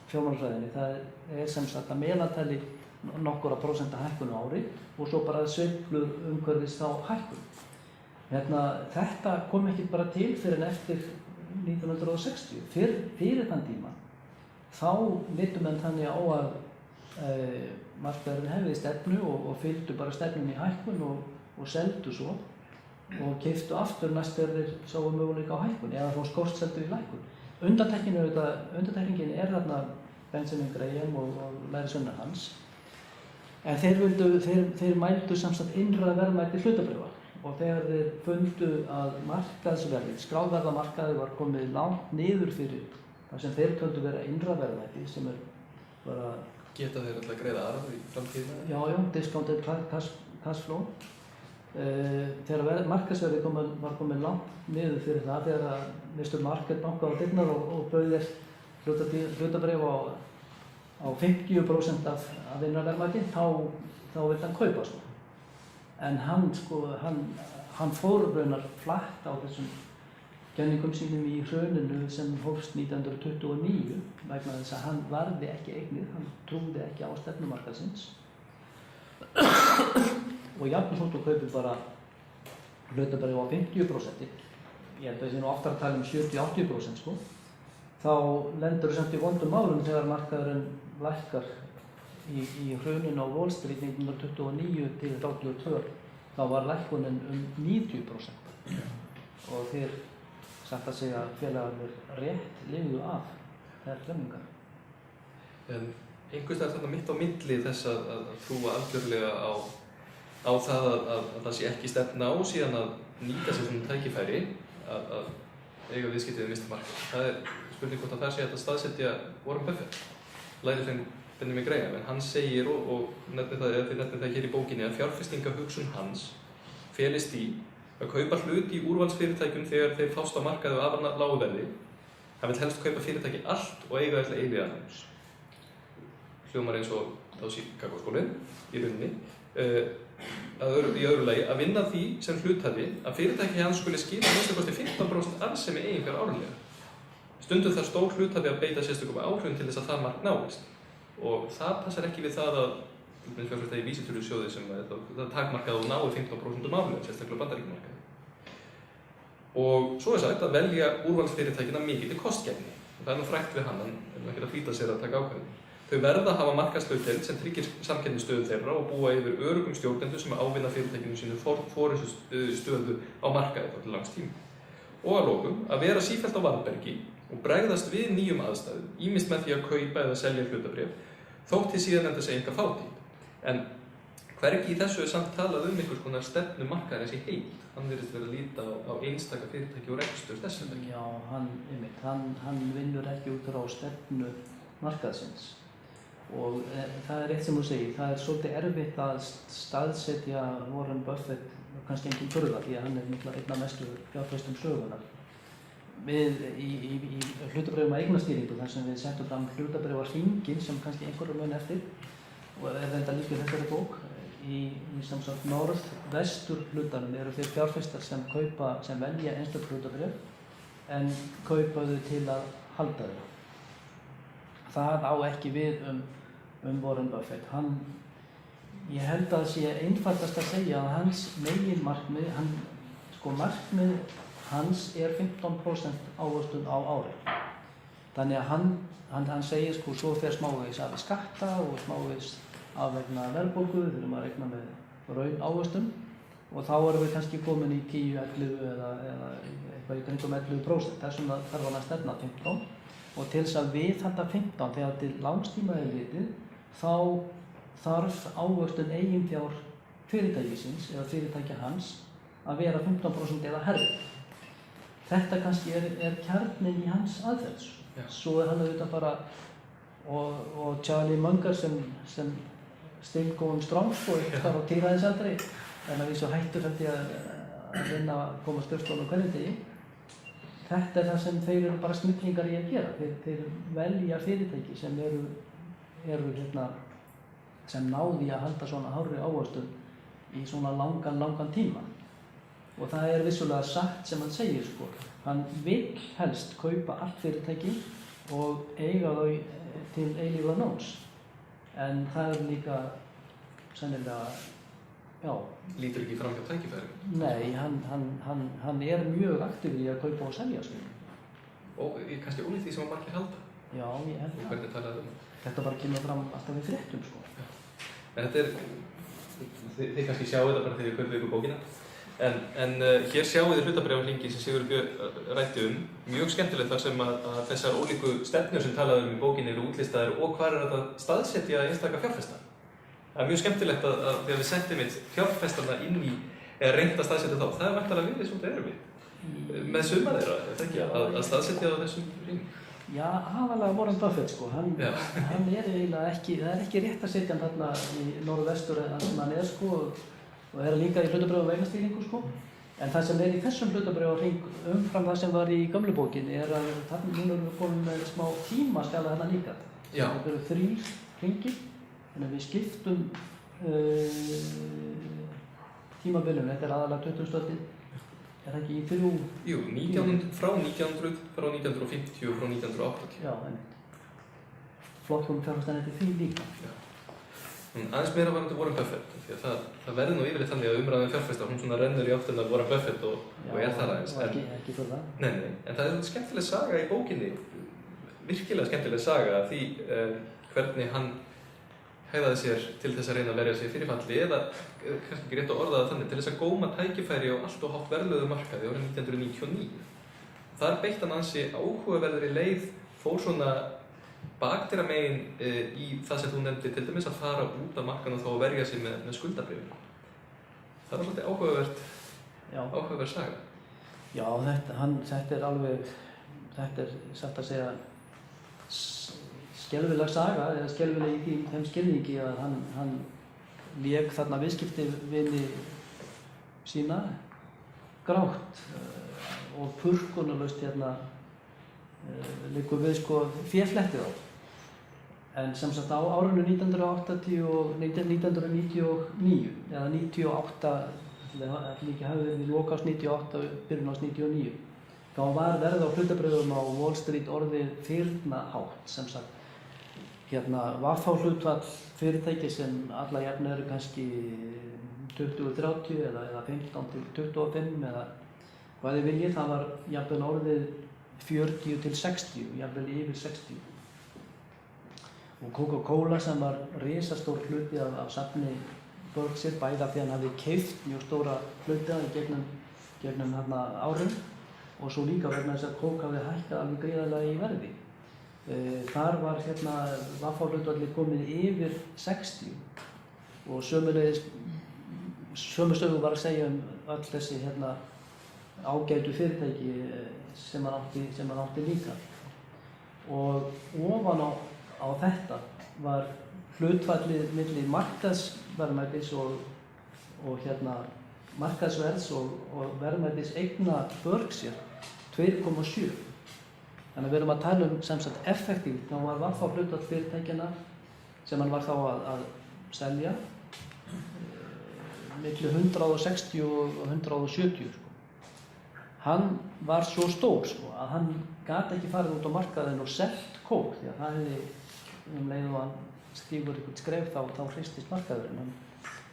B: fjármálafræðinni. Það er sem sagt að meðaltali nokkura prósenta hækkun á ári og svo bara sveiflur umhverfis þá hækkun. Þetta kom ekki bara til fyrir en eftir 1960. Fyrir þann tíma þá litu menn þannig á að markaðurinn hefði stefnu og fylgdu bara stefnunni í hækkun og seldu svo og keyptu aftur næst þegar þeir sáu möguleika á hækkun eða þá skortseldu í lækkun. Undantekningin er þarna Benjamin Graham og lærisveinar hans. En þeir mældu samsagt innra verðmæti hlutabréfa og þegar þeir fundu að markaðsverðið, skráðverðamarkaðið var komið langt niður fyrir það sem þeir töldu vera innra verðmæti sem bara...
A: Geta þeir alltaf greiða arð í framtíðina?
B: Já, discounted cash flow. Þegar markaðsverðið var komið langt niður fyrir það þegar Mr. Market bankaði á dyrnar og bauð þér hlutabréf á 50% af innra verðmæti, þá vill hann kaupa sko. En hann fór raunar flatt á þessum kenningum sínum í hruninu sem hófst 1929 vegna þess að hann varði ekki eignir, hann trúði ekki á stefnumarkaðsins og jafnvel þótt og kaupir bara hlutabréf á 50%, ég held að þessi nú oftar að tala 70-80% sko, þá lendur samt í vondum málum þegar markaðurinn lækkar í hruninu á Wall Street 1929 til 1932, þá var lækkunin 90% og þeir satt að segja að félagarnir rétt lifðu af þær hremmingar.
A: En einhvers staðar þarna mitt á milli þess að trúa algjörlega á það að það sé ekki stefna á síðan að nýta sér svona tækifæri að eiga viðskipti við mistarmarkað. Það spurning hvort að það sé hægt að staðsetja Warren Buffett, lærisvein Benjamin Graham, en hann segir og nefnir það hér í bókinni að fjárfestingahugsun hans felist í að kaupa hlut í úrvalsfyrirtækjum þegar þeir fást á markaði á afar lágu verði. Hann vill helst kaupa fyrirtæki allt og eiga alltaf eilífan hans. Hljómar eins og á Chicago-skólinn í rauninni. Í öðru lagi að vinna því sem hluthafi að fyrirtæki hans skuli skila að 15% arðsemi eiginfjár árlega. Stundum þarf stór hluthafi að beita sérstökum áhrifum til þess að það mark náist. Og það passar ekki við það að fjárfesta í vísitölusjóði sem það takmarkað og nái 15% árlega, sérstaklega bandaríkjamarkaði. Og svo sagt að velja úrvalsfyrirtækina mikið til kostgæfni. Það nú frægt við hann, en ekki að flýta sér að taka ákvæði. Þau verða að hafa markaðshlutdeild sem tryggir samkeppnisstöðu þeirra og búa yfir öruggum stjórnendur sem ávinna fyrirtækinu sínu forystustöðu á markaði til langs tíma. Og að lokum að vera sífellt á varðbergi og bregðast við nýjum aðstæðum, ýmist með því að kaupa eða selja hlutabréf, þótt því síðan sé enga fátíð. En hvergi í þessu samt talað einhvers konar stefnu markaðarins í heild. Hann virðist vera að líta á einstaka fyrirtæki og rekstur þess fyrirtæki.
B: Já, hann vinnur ekki út frá stefnu markaðsins. Og það eitt sem þú segir, það svolítið erfitt að staðsetja Warren Buffett, kannski engin furða, því að hann náttúrulega einn af mestu fjárfestum sögunar. Við í hlutabréfum að eignastýringu, þar sem við settum fram hlutabréfahringinn sem kannski einhverjum mun eftir, og þetta líka þessari bók, í samsagt norð-vestur hlutanum eru þeir fjárfestar sem velja einstök hlutabréf en kaupa þau til að halda þau. Það á ekki við Warren Buffett. Ég held að það sé einfaldast að segja að hans megin markmið, markmið hans er 15% ávöxtun á ári. Þannig að hann segir svo fer smávegis af skatta og smávegis af vegna verðbólgu, við þurfum að reikna með raun ávöxtun og þá erum við kannski komin í 10, 11 eða eitthvað í kringum 11%. Þess vegna þarf hann að stefna 15%. Og til þess að viðhalda 15 þegar til langstíma er litið, þá þarf ávöxtun eiginfjár fyrirtækisins eða fyrirtækja hans að vera 15% eða hærri. Þetta kannski er kjarninn í hans aðferð.
A: Já.
B: Svo er hann auðvitað bara, og Charlie Munger sem still going strong og eitthvað á tíræðisaldri, en að við svo hættur held ég að vinna að koma skrifstofum hverjum degi. Þetta er það sem þeir eru bara snillingar í að gera. Þeir velja fyrirtæki sem sem náði að halda svona hárri ávöxtun í svona langan tíma. Og það er vissulega satt sem hann segir sko. Hann vill helst kaupa allt fyrirtæki og eiga þau til eilífða nóns. En það er líka sennilega, já.
A: Lítur ekki fram hjá tækifæri?
B: Nei, hann er mjög aktífur í að kaupa og selja sko.
A: Og kannski ólíkt því sem margir halda?
B: Já, ég held það.
A: Og hvernig talaðu það?
B: Þetta bara kemur fram alltaf við fréttum sko.
A: Já. En þetta þið kannski sjáu þetta bara þegar þið kaupið ykkur bókina. En hér sjáu þið hlutabréfahringinn sem Sigurður Björn ræddi mjög skemmtilegt þar sem að þessar ólíku stefnur sem talaðu í bókinni eru útlistaðar og hvar er þetta staðsetja einstaka fjárfesta. Það er mjög skemmtilegt að þegar við setjum fjárfestarna inn í eða reynt að staðsetja þá, það er væntanlega verið svolítið erfitt. Með suma þeirra, er það ekki, að staðsetja á þessum hring?
B: Já, aðalega Warren Buffett sko, hann er eiginlega ekki, það er ekki rétt að setja hann þarna í norðvestur eða sem hann er sko og er líka í hlutabréfa eignastýringu sko. En það sem er í þessum hlutabréfahring umfram það sem var í gömlu bókinni er að þarna núna erum við komin með smá tímaskala þarna líka.
A: Já.
B: Það eru 3 hringir, þannig að við skiptum tímabilinu, þetta er aðalega 20. öldin. Er það ekki í 3?
A: Jú, frá 1900, frá 1950 og frá 1980.
B: Já, einmitt. Flokkum fjárfestarnir til því líka.
A: Já. Aðeins meira varandi Warren Buffett, því að það verður nú yfirleitt þannig að umræðan fjárfesta, hún svona rennur í áttina Warren Buffett og er það aðeins.
B: Já, ekki fyrir það.
A: Nei, en það er svona skemmtileg saga í bókinni, virkilega skemmtileg saga af því hvernig hann hegðaði sér til þess að reyna að verja sig fyrir falli eða kannski ekki rétt að orða það þannig til þess að góma tækifæri á allt og hátt verðlöðu markaði árið 1999. Þar beitti hann ansi áhugaverðri leið, fór svona bakdyramegin í það sem þú nefndir, til dæmis að fara út af markaðnum þá að verja sig með skuldabréfum. Það var svolítið áhugaverð saga.
B: Já, þetta er satt að segja skelfileg saga, eða skelfileg í þeim skilningi að hann lék þarna viðskiptavini sína grátt og purkunarlaust liggur við féflettið á. En sem sagt á árinu 1999 eða 98, ætli ekki hafi verið í lok árs 98 og byrjun árs 99, þá var verð á hlutabréfum á Wall Street orðið firnahátt, sem sagt VF-hlutfall fyrirtæki sem alla jafna eru kannski 20-30 eða 15-25 eða hvað þið viljið, það var jafnvel orðið 40-60, jafnvel yfir 60. Og Coca-Cola sem var risastór hluti af safni Berkshire, bæði af því hann hafði keypt mjög stóra hluti gegnum árin og svo líka vegna þess að Coke hafði hækkað alveg gríðarlega í verði. Þar var VF-hlutfallið komið yfir 60 og sömu sögu var að segja öll þessi ágætu fyrirtæki sem hann átti líka. Og ofan á þetta var hlutfallið milli markaðsverðmætis og markaðsverðs og verðmætis eigna Berkshire 2,7. Þannig að við erum að tala sem sagt effektíft, þá var VF-hlutfall fyrirtækjanna sem hann var þá að selja milli 160 og 170. Hann var svo stór að hann gat ekki farið út á markaðinn og selt Coke, því að það hefði leið og hann stígur eitthvað skref þá hristist markaðurinn. Hann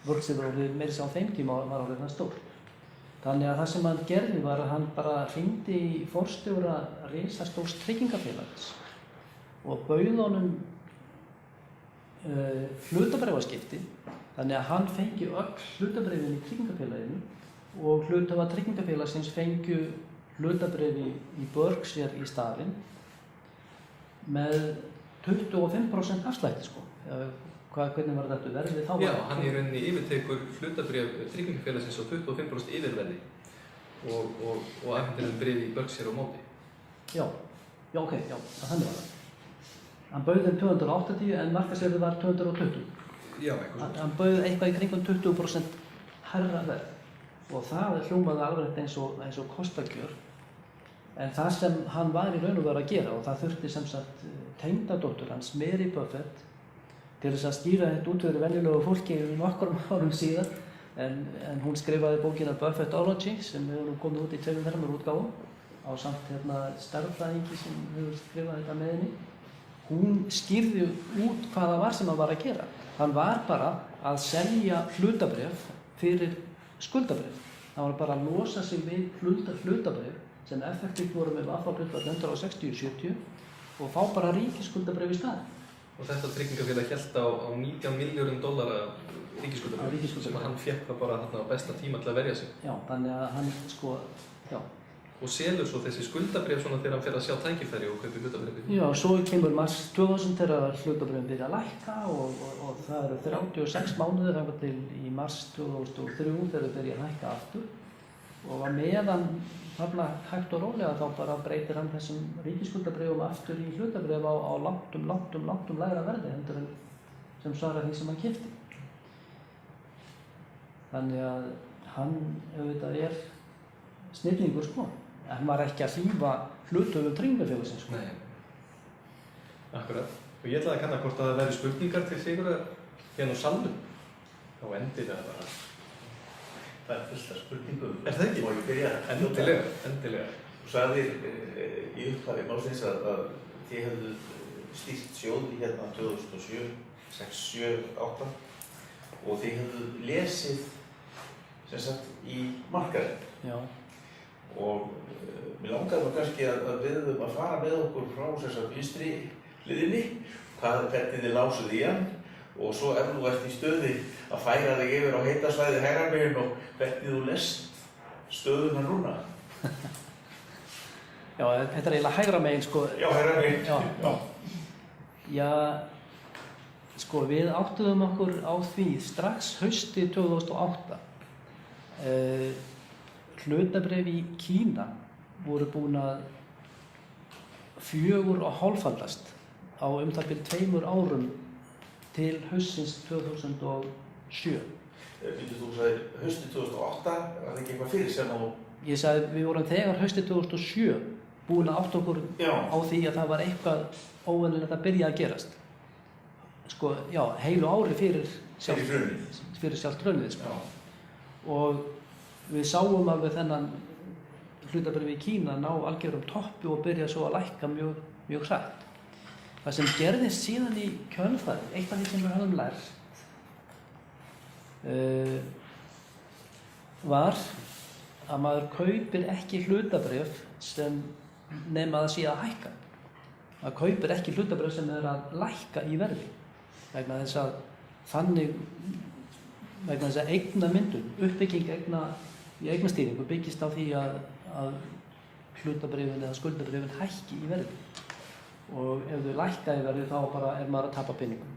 B: Berkshire og við meira sér á þeim tíma var alveg það stór. Þannig að það sem hann gerði var að hann bara hringdi í forstjóra risastórs tryggingafélags og bauð honum hlutabréfaskipti, þannig að hann fengi öll hlutabréfin í tryggingafélaginu og hluthafar tryggingafélagsins fengju hlutabréfi í Berkshire í staðinn með 25% afslætti Hvernig var þetta verðið þá?
A: Já, hann í rauninni yfirtekur hlutabréf tryggingafélagsins á 25% yfirverði og afhendir bréf í Berkshire á móti.
B: Já, þannig var það. Hann bauð þeim 280 en markaðsverðið var 220.
A: Já, eitthvað svona.
B: Hann bauð eitthvað í kringum 20% hærra verð og það hljómaði alveg eins og kostakjör. En það sem hann var í raun og veru að gera, og það þurfti sem sagt tengdadóttur hans, Mary Buffett, til þess að skýra þetta út fyrir venjulegu fólki nokkrum árum síðar, en hún skrifaði bókina Buffettology sem hefur komið út í 2 útgáfum ásamt stærðfræðingi sem hefur skrifað þetta með henni. Hún skýrði út hvað það var sem hann var að gera. Hann var bara að selja hlutabréf fyrir skuldabréf. Það var bara að losa sig við hlutabréf sem effektíft voru með VF-hlutfall 160-70 og fá bara ríkisskuldabréf í staðinn.
A: Og þetta tryggingafélag hélt á $19 milljörðum ríkisskuldabréf sem hann fékk það bara þarna á besta tíma til að verja sig.
B: Já, þannig að hann
A: Og selur svo þessi skuldabréf svona þegar hann fer að sjá tækifæri og kaupi hlutabréfi?
B: Já, svo kemur mars 2000 þegar hlutabréfin byrja að lækka og það eru 36 mánuðir þangað til í mars 2003 þegar þau byrja að hækka aftur. Og að meðan þarna hægt og rólega þá bara breytir hann þessum ríkisskuldabréfum aftur í hlutabréf á langtum lægra verði heldur en sem svarar því sem hann keypti. Þannig að hann auðvitað snillingur en hann var ekki að hlífa hluthöfum tryggingafélagsins.
A: Nei, akkurat. Og ég ætlaði að kanna hvort að það væri spurningar til Sigurðar hérna á salnum. Þá endilega bara.
C: Það fullt af spurningum.
A: Það ekki?
C: Má ég byrja?
A: Endilega.
C: Þú sagðir í upphafi málsins að þið hefðu stýrt sjóði hérna 2007, 6, 7, 8 og þið hefðu lesið sem sagt í markaðinn.
B: Já.
C: Og mér langaði kannski að biðja að fara með okkur frá sem sagt vinstri hliðinni, hvernig þið lásuð í hann og svo þú ert í stöði að færa þig yfir á heitasvæði hægra megin og hvernig þú lest stöðuna núna.
B: Já, þetta eiginlega hægra megin
C: Já, hægra megin.
B: Já. Já, sko við áttuðum okkur á því strax haustið 2008. Hlutabréf í Kína voru búin að 4,5-faldast á það bil 2 árum til haustsins 2007.
C: Býttu þú sagðir haustið 2008, var það ekki eitthvað fyrir sem á...
B: Ég sagði við vorum þegar haustið 2007 búin að átta okkur á því að það var eitthvað óvenjulegt að byrja að gerast. Sko, já, heilu ári fyrir sjálft hrunið. Sko. Og við sáum alveg þennan hlutabréf í Kína ná algjörum toppi og byrja svo að lækka mjög hratt. Það sem gerðist síðan í kjölfarið, eitt af því sem við höfum lært, var að maður kaupir ekki hlutabréf sem nema að það sé að hækka. Maður kaupir ekki hlutabréf sem er að lækka í verði. Vegna þess að eignamyndun, uppbygging í eignastýringu byggist á því að hlutabréfin eða skuldabréfin hækki í verði. Og ef þau lækka í verði þá bara er maður að tapa peningum.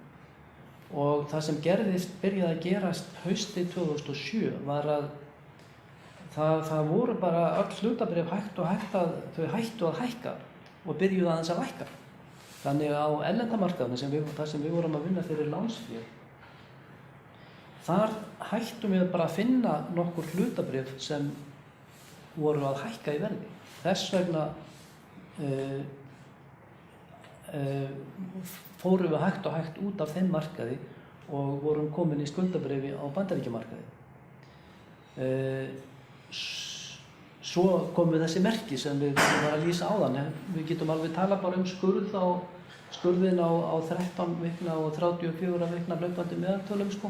B: Og það sem byrjaði að gerast haustið 2007 var að það voru bara öll hlutabréf þau hættu að hækka og byrjuðu aðeins að lækka. Þannig á erlendamarkaðinu þar sem við vorum að vinna fyrir lánsfé, þar hættum við bara að finna nokkur hlutabréf sem voru að hækka í verði. Þess vegna fórum við hægt og hægt út af þeim markaði og vorum komin í skuldabréfi á Bandaríkjamarkaði. Svo komum við þessi merki sem við varum að lýsa áðan. Við getum alveg tala bara skurðin á 13 vikna og 34 vikna hlaupandi meðaltölum. Sko.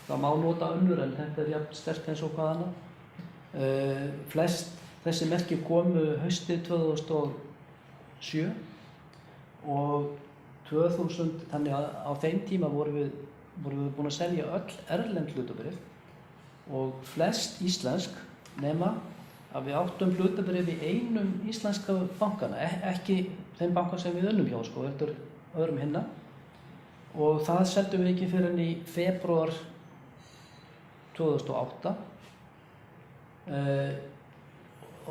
B: Það má nota önnur en þetta jafn sterkt eins og hvað annað. Flest þessi merki komu haustið 2007 og 2000, þannig að á þeim tíma vorum við búin að selja öll erlend hlutabréf og flest íslensk nema að við áttum hlutabréf í einum íslenska bankana, ekki þeim banka sem við unnum hjá, sko, heldur öðrum hinna. Og það seldum við ekki fyrir í febrúar 2008.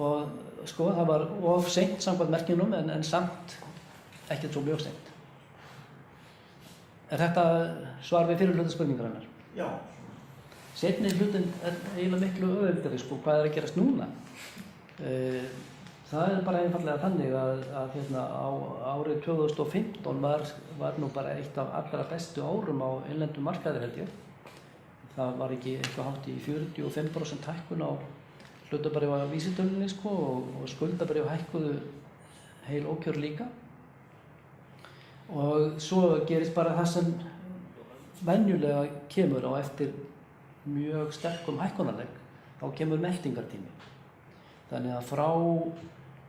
B: Og sko, það var of seint samkvæmt merkinum en samt ekkert svo mjög seint. Er þetta svar við fyrir hluta spurningarinnar?
C: Já.
B: Seinni hlutin er eiginlega miklu auðveldari, sko, hvað er að gerast núna? Það er bara einfallega þannig að á árið 2015 var nú bara eitt af allra bestu árum á innlendum markaði, held ég. Það var ekki eitthvað hátt í 45% hækkun á hlutabréfa vísitölunni, sko, og skuldabréf hækkuðu heil ókjör líka. Og svo gerist bara það sem venjulega kemur á eftir mjög sterkum hækkunarlegg, þá kemur meltingartími. Þannig að frá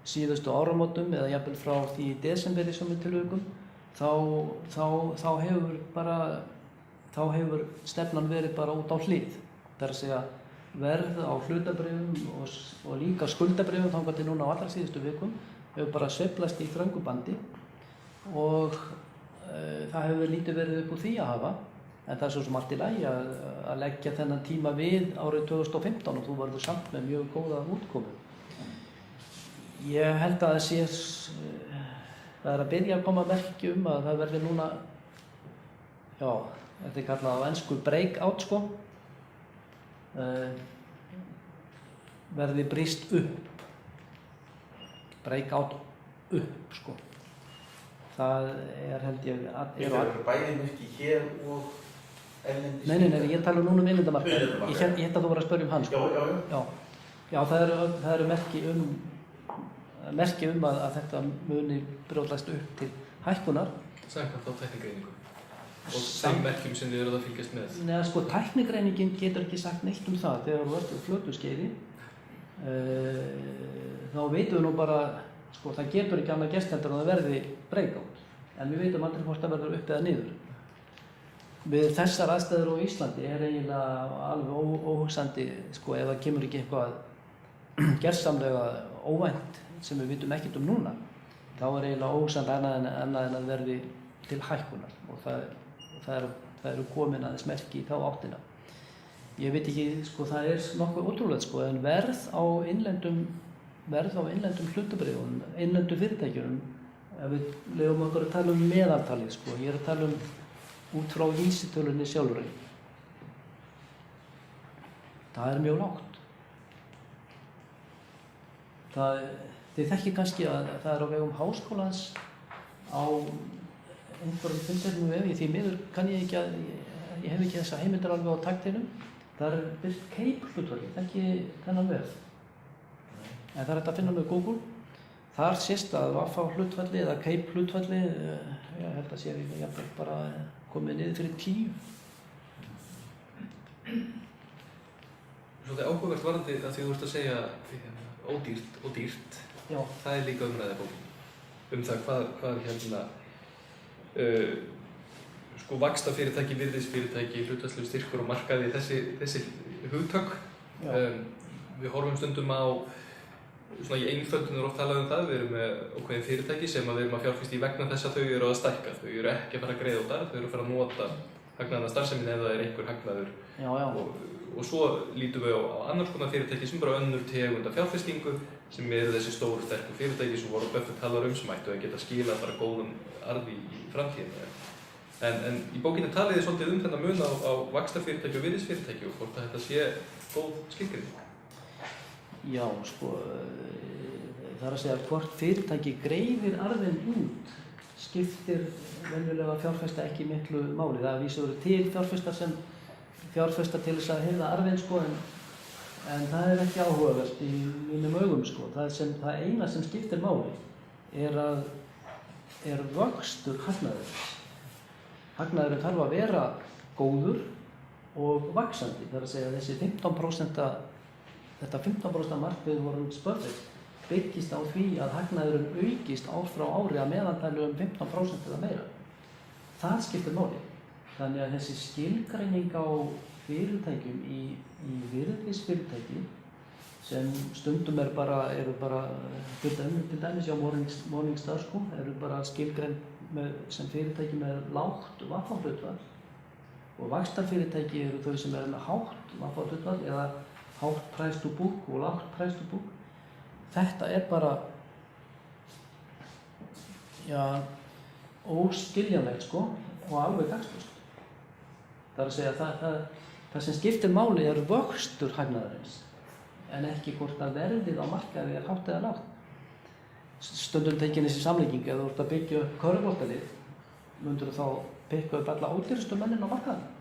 B: síðustu áramótum eða jafnvel frá því í desember í sumum tilvikum, þá hefur stefnan verið bara út á hlið. Það er að segja verð á hlutabréfum og líka skuldabréfum þangað til núna á allra síðustu vikum hefur bara sveiflast í þröngu bandi og það hefur lítið verið upp úr því að hafa, en það er svo sem allt í lagi að leggja þennan tíma við árið 2015 og þú verður samt með mjög góða útkomu. Ég held að það er að byrja að koma merki að það verði núna, já, þetta er kallað á ensku breakout, sko, verði brýst upp, breakout upp, sko. Það er, held ég,
C: Það eru bæði merki hér og erlendis?
B: Nei, ég tala núna innlendamarkað. Ég held að þú var að spyrja hann, sko. Já, það eru merki að þetta muni brjótast upp til hækkunar.
A: Samkvæmt á tæknigreiningu og þeim merkjum sem þið eruð að fylgjast með.
B: Nei, sko, tæknigreiningin getur ekki sagt neitt um það. Þegar þú ert á flötu skeiði, þá veitum við nú bara, sko, það getur ekki annað gerst heldur en það verði breakout. En við veitum aldrei hvort það verður upp eða niður. Við þessar aðstæður á Íslandi er eiginlega alveg óhugsandi, sko, ef það kemur ekki eitthvað gersamlega óvænt sem við vitum ekkert um núna, þá er eiginlega óhugsandi annað en að verði til hækkunar og það eru komin aðeins merki í þá áttina. Ég veit ekki, sko, það nokkuð ótrúlegt, sko, en verð á innlendum hlutabréfum, innlendum fyrirtækjunum, ef við leyfum okkur að tala meðaltalið, sko, ég að tala út frá vísitölunni sjálfri. Það mjög lágt. Þið þekkið kannski að það á vegum háskólans á einhverjum fundinum vefi, því miður kann ég ekki ég hef ekki þessa heimildir alveg á taktinum. Það birt Cape hlutfalli, ekki þennan vef. En það hægt að finna með Google. Þar sést að Vaffa hlutfalli eða Cape hlutfalli, ég held að sé jafnvel bara komið niður fyrir 10.
A: Svo það áhugavert varðandi að því þú ert að segja ódýrt og dýrt.
B: Já.
A: Það líka umræða bókin. Það hvað sko vaxtafyrirtæki, virðisfyrirtæki, hlutfallslegur styrkur og markaði, þessi hugtök. Við horfum stundum á, svona í einföldun oft talað það, við erum með ákveðin fyrirtæki sem við erum að fjárfesta í vegna þess að þau eru að stækka. Þau eru ekki að fara að greiða út þar, þau eru að fara að nota hagnaðarna starfseminni ef það einhver hagnaður. Og svo lítum við á annars konar fyrirtæki sem bara önnur tegund af fjárfestingu sem eru þessi stóru sterku fyrirtæki sem Warren Buffett talar sem ættu að geta skilað bara góðum arði í framtíðinni. En í bókinni talið þið svolítið þennan mun á vaxtarfyrirtæki og virðisfyrirtæki og hvort að þetta sé góð skilgreining.
B: Já, sko, það að segja hvort fyrirtæki greiðir arðinn út skiptir venjulega fjárfesta ekki miklu máli. Það vísur til fjárfesta sem fjárfesta til þess að hirða arðinn, sko, en það ekki áhugavert í mínum augum, sko. Það eina sem skiptir máli er vöxtur hagnaðarins. Hagnaðurinn þarf að vera góður og vaxandi. Það að segja þessi 15%, þetta 15% markmið Warren Buffett byggist á því að hagnaðurinn aukist ár frá ári að meðaltali 15% eða meira. Það skiptir máli. Þannig að þessi skilgreining á fyrirtækjum í virðisfyrirtæki sem stundum eru bara til dæmis hjá Morningstar, sko, eru bara skilgreind sem fyrirtæki með lágt Vaffa-hlutfall og vaxtarfyrirtæki eru þau sem eru með hátt Vaffa-hlutfall eða hátt price to book og lágt price to book. Þetta bara óskiljanlegt, sko, og alveg gagnslaust. Það að segja það sem skiptir máli er vöxtur hagnaðarins en ekki hvort að verðið á markaði hátt eða lágt. Stundum tekin þessi samlíking, ef þú ert að byggja upp körfuboltalið, mundur þú þá pikka upp alla ódýrustu mennin á markaðnum?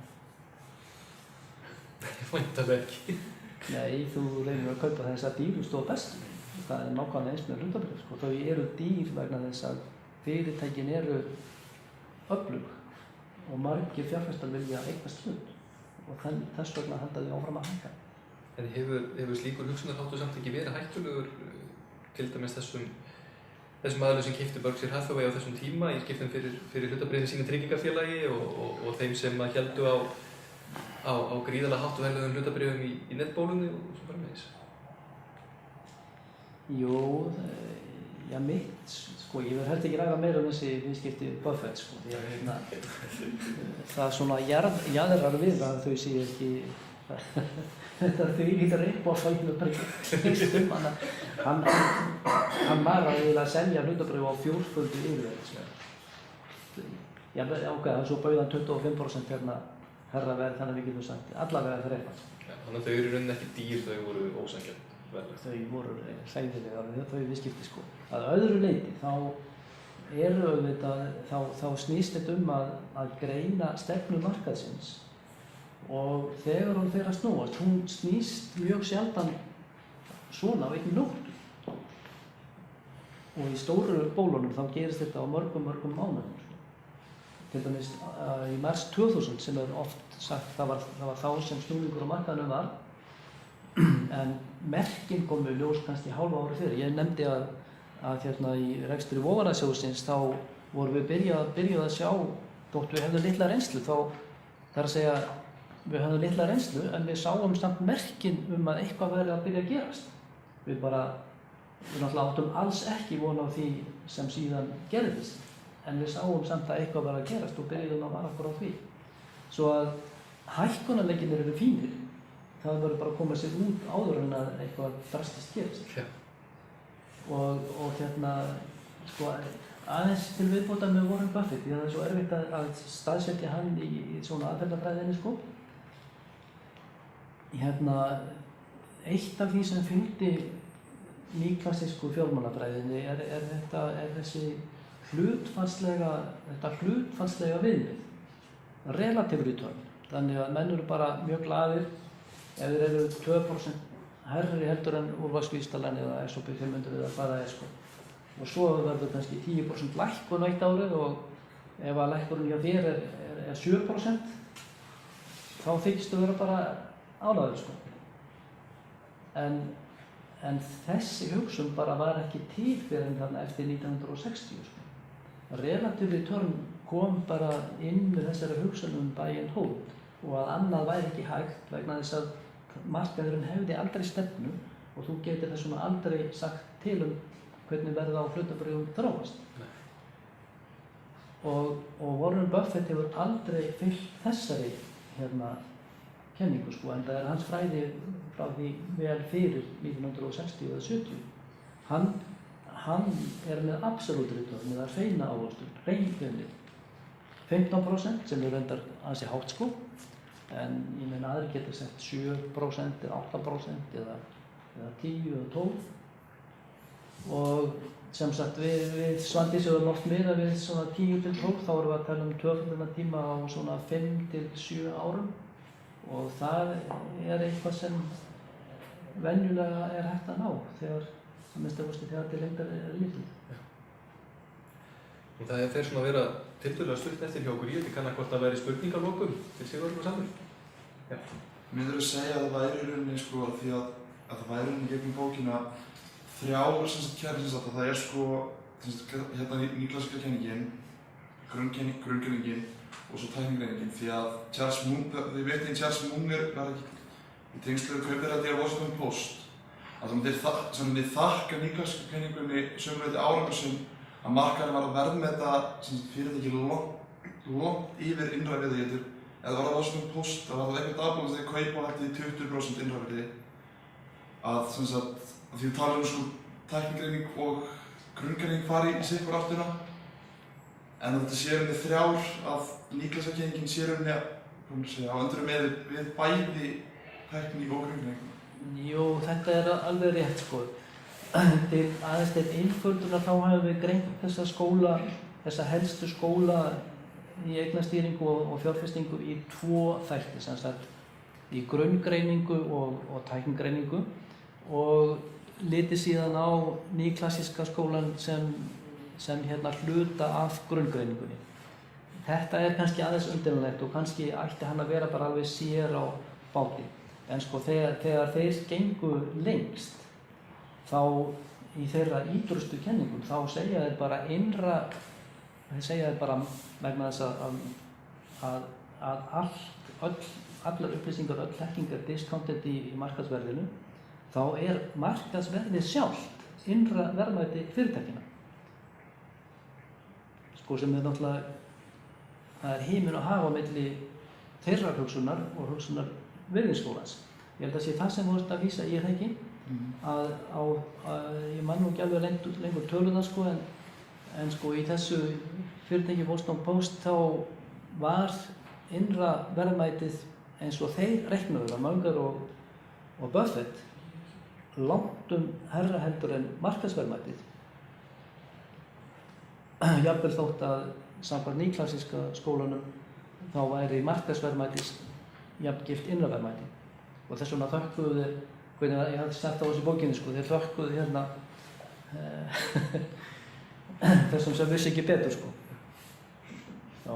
A: Væntanlega ekki.
B: Nei, þú reynir að kaupa þessa dýrustu og bestu. Það nákvæmlega eins með hlutabréf, sko. Þau eru dýr vegna þess að fyrirtækin eru öflug og margir fjárfestar vilja eignast hlut og þess vegna halda þau áfram að hækka.
A: En hefur slíkur hugsunarháttur samt ekki verið hættulegur til dæmis þessum aðilum sem keyptu Berkshire Hathaway á þessum tíma í skiptum fyrir hlutabréfin sínu tryggingafélagi og þeim sem héldu á gríðarlega háttu verðuðum hlutabréfum í netbólunni og svo framvegis?
B: Jú, mitt, sko, ég verð heldur ekki ræða meira þessi viðskipti Buffett, sko, því að það svona jaðrar við að þau séu ekki þetta þau lítur upp á fælinu breytum. Hann var að selja hlutabréf á 4-földu yfirverð. Já, ok, svo bauð hann 25% herra verð, þannig að við getum sagt allavega þreifalt.
A: Þannig að þau eru í rauninni ekki dýr, þau voru ósanngjarn verðlag.
B: Þau voru hræðilega, þau viðskipti, sko. Að öðru leyti þá snýst þetta að greina stefnu markaðsins. Og þegar hún fer að snúast, hún snýst mjög sjaldan svona á einni nóttu. Og í stóru bólunum þá gerist þetta á mörgum mánuðum. Til dæmis í mars 2000 sem oft sagt það var þá sem snúningur á markaðnum var. En merkin komu ljós kannski hálfa ári fyrir. Ég nefndi að í rekstri Vogarasjóðsins þá vorum við byrjuð að sjá, þótt við hefðum litla reynslu, það að segja við höfðum litla reynslu en við sáum samt merkin að eitthvað væri að byrja að gerast. Við náttúrulega áttum alls ekki von á því sem síðan gerðist. en við sáum samt að eitthvað var að gerast og byrjuðum að vara okkur á því. Svo að hækkunarleikirnir eru fínir, það verður bara að koma sér út áður en að eitthvað drastiskt gerist.
A: Já.
B: Og sko, aðeins til viðbótar með Warren Buffett, því að það er svo erfitt að staðsetja hann í svona aðferðafræðinni, sko. Eitt af því sem fylgdi nýklassísku fjármálafræðinni er þessi hlutfallslega viðmið, relative return. Þannig að menn eru bara mjög glaðir ef þeir eru 2% hærri heldur en úrvalsvísitalan eða S&P 500 eða hvað það er, sko. Og svo verður kannski 10% lækkun eitt árið og ef að lækkurinn hjá þér er 7%, þá þykist þú vera bara ánægður, sko. En þessi hugsun bara var ekki til fyrir en þarna eftir 1960, sko. Relative return kom bara inn með þessari hugsun buy and hold og að annað væri ekki hægt vegna þess að markaðurinn hefði aldrei stefnu og þú getur þessum aldrei sagt til hvernig verða á hlutabréfum þróast. Og Warren Buffett hefur aldrei fylgt þessari kenningu, sko, en það er hans fræði frá því vel fyrir 1960 eða 70. Hann er með absolute return, með að hreina ávöxtun, hrein 15% sem er reyndar ansi hátt, sko, en ég meina aðrir geta sett 7% eða 8% eða 10 eða 12. Og sem sagt við Svandís höfum oft miðað við svona 10 til 12, þá erum við að tala tvöfaldartíma á svona 5 til 7 árum og það er eitthvað sem venjulega er hægt að ná þegar, að minnsta kosti þegar til lengdar er litið.
A: Og það fer svona að vera tiltölulega stutt eftir hjá okkur. Ég veit ekki hvort það væri spurningarlokum til Sigurður og Samur. Já.
D: Myndirðu segja að það væri í rauninni, sko, því að það væri í rauninni gegnum bókina þrjár kernir, að það er, sko, nýklassíska kenningin, grunnkenningin og svo tæknigreiningin, því að þið veitin Charles Munger var ekki í tengslu við kaupverðið á Washington Post að það myndi þakka nýklassísku kenningunni sömuleyti árangur sem að markaðurinn var að verðmeta fyrirtæki langt yfir innræðið, eða var það Washington Post, það var það eitthvað dagbók þegar kaupa hætti 20% innræðið að því við talum sko tæknigreining og grunngreining fari í sikur áttina en þetta sé rauninni þrjár að nýklassíska kenningin sé rauninni á öndrum með við bæði tækni og grunngreiningu.
B: Jú, þetta er alveg rétt, sko. Aðeins til einföldunar þá hefum við greint þessa helstu skóla í eignastýringu og fjárfestingu í 2 þætti, sem sagt í grunngreiningu og tæknigreiningu og litið síðan á nýklassíska skólan sem hluta af grunngreiningunni. Þetta er kannski aðeins undirlegt og kannski ætti hann að vera bara alveg sér á báti. En sko þegar þeir gengu lengst þá í þeirra ýtrustu kenningum þá segja þeir bara vegna þess að allar upplýsingar, öll þekking er discounted í markaðsverðinu, þá er markaðsverðið sjálft innra verðmæti fyrirtækina. Sko sem er náttúrulega, það er himinn og haf á milli þeirrar hugsunar og hugsunar virðisskólans. Ég held að sé það sem þú ert að vísa í það ekki, ég man nú ekki alveg lengur töluða, sko, en sko í þessu fyrirtæki Washington Post þá var innra verðmætið eins og þeir reiknuðu, Munger og Buffett, langtum hærra heldur en markaðsverðmætið. Jafnvel þótt að samkvæmt nýklassíska skólanum þá væri markaðsverðmætis jafngilt innra verðmæti. Og þess vegna þökkuðu þeir, hvernig ég hafði sagt á þessu bókinni, sko, þeir þökkuðu þessum sem vissi ekki betur, sko. Já.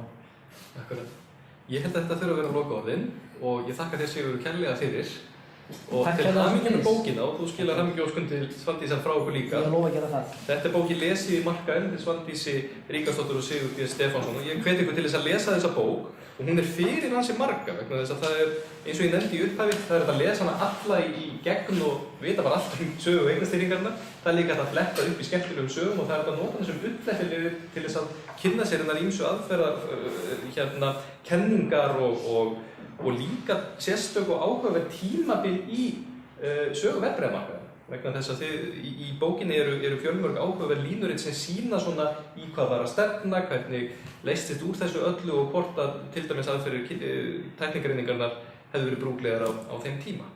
A: Akkurat. Ég held að þetta þurfa að vera lokaorðin og ég þakka þér Sigurður kærlega fyrir Og
B: Takk
A: til
B: fyrir það
A: hamingju með
B: sömuleiðis.
A: bókina og þú skilar hamingjuóskum til Svandísar frá okkur líka.
B: Ég lofa að gera það.
A: Þetta er bókin Lesið í markaðinn til Svandísi Ríkharðsdóttur og Sigurð B. Stefánsson og ég hvet ykkur til þess að lesa þessa bók og hún er fyrir ansi marga vegna þess að það er, eins og ég nefndi í upphafi, það er hægt að lesa hana alla í gegn og vita bara allt sögu og eignastýringarnar. Það er líka hægt að fletta upp í skemmtilegum sögum og það er hægt að nota þessum uppflettilegir til þess að kynna sér hennar ýmsu aðferðar, kenningar og líka sérstök og áhugaverð tímabil í sögu verðbréfamarkaðar. Vegna þess að í bókinni eru fjölmörg áhugaverð línuritt sem sýna svona í hvað var að stefna, hvernig leystist úr þessu öllu og hvort að til dæmis aðferðir tæknigreiningarnar hefðu verið brúklegar á þeim tíma.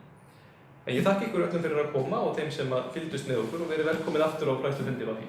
A: En ég þakka ykkur öllum fyrir að koma og þeim sem fylgdust með okkur og verið velkomin aftur á fræðslufundi á því.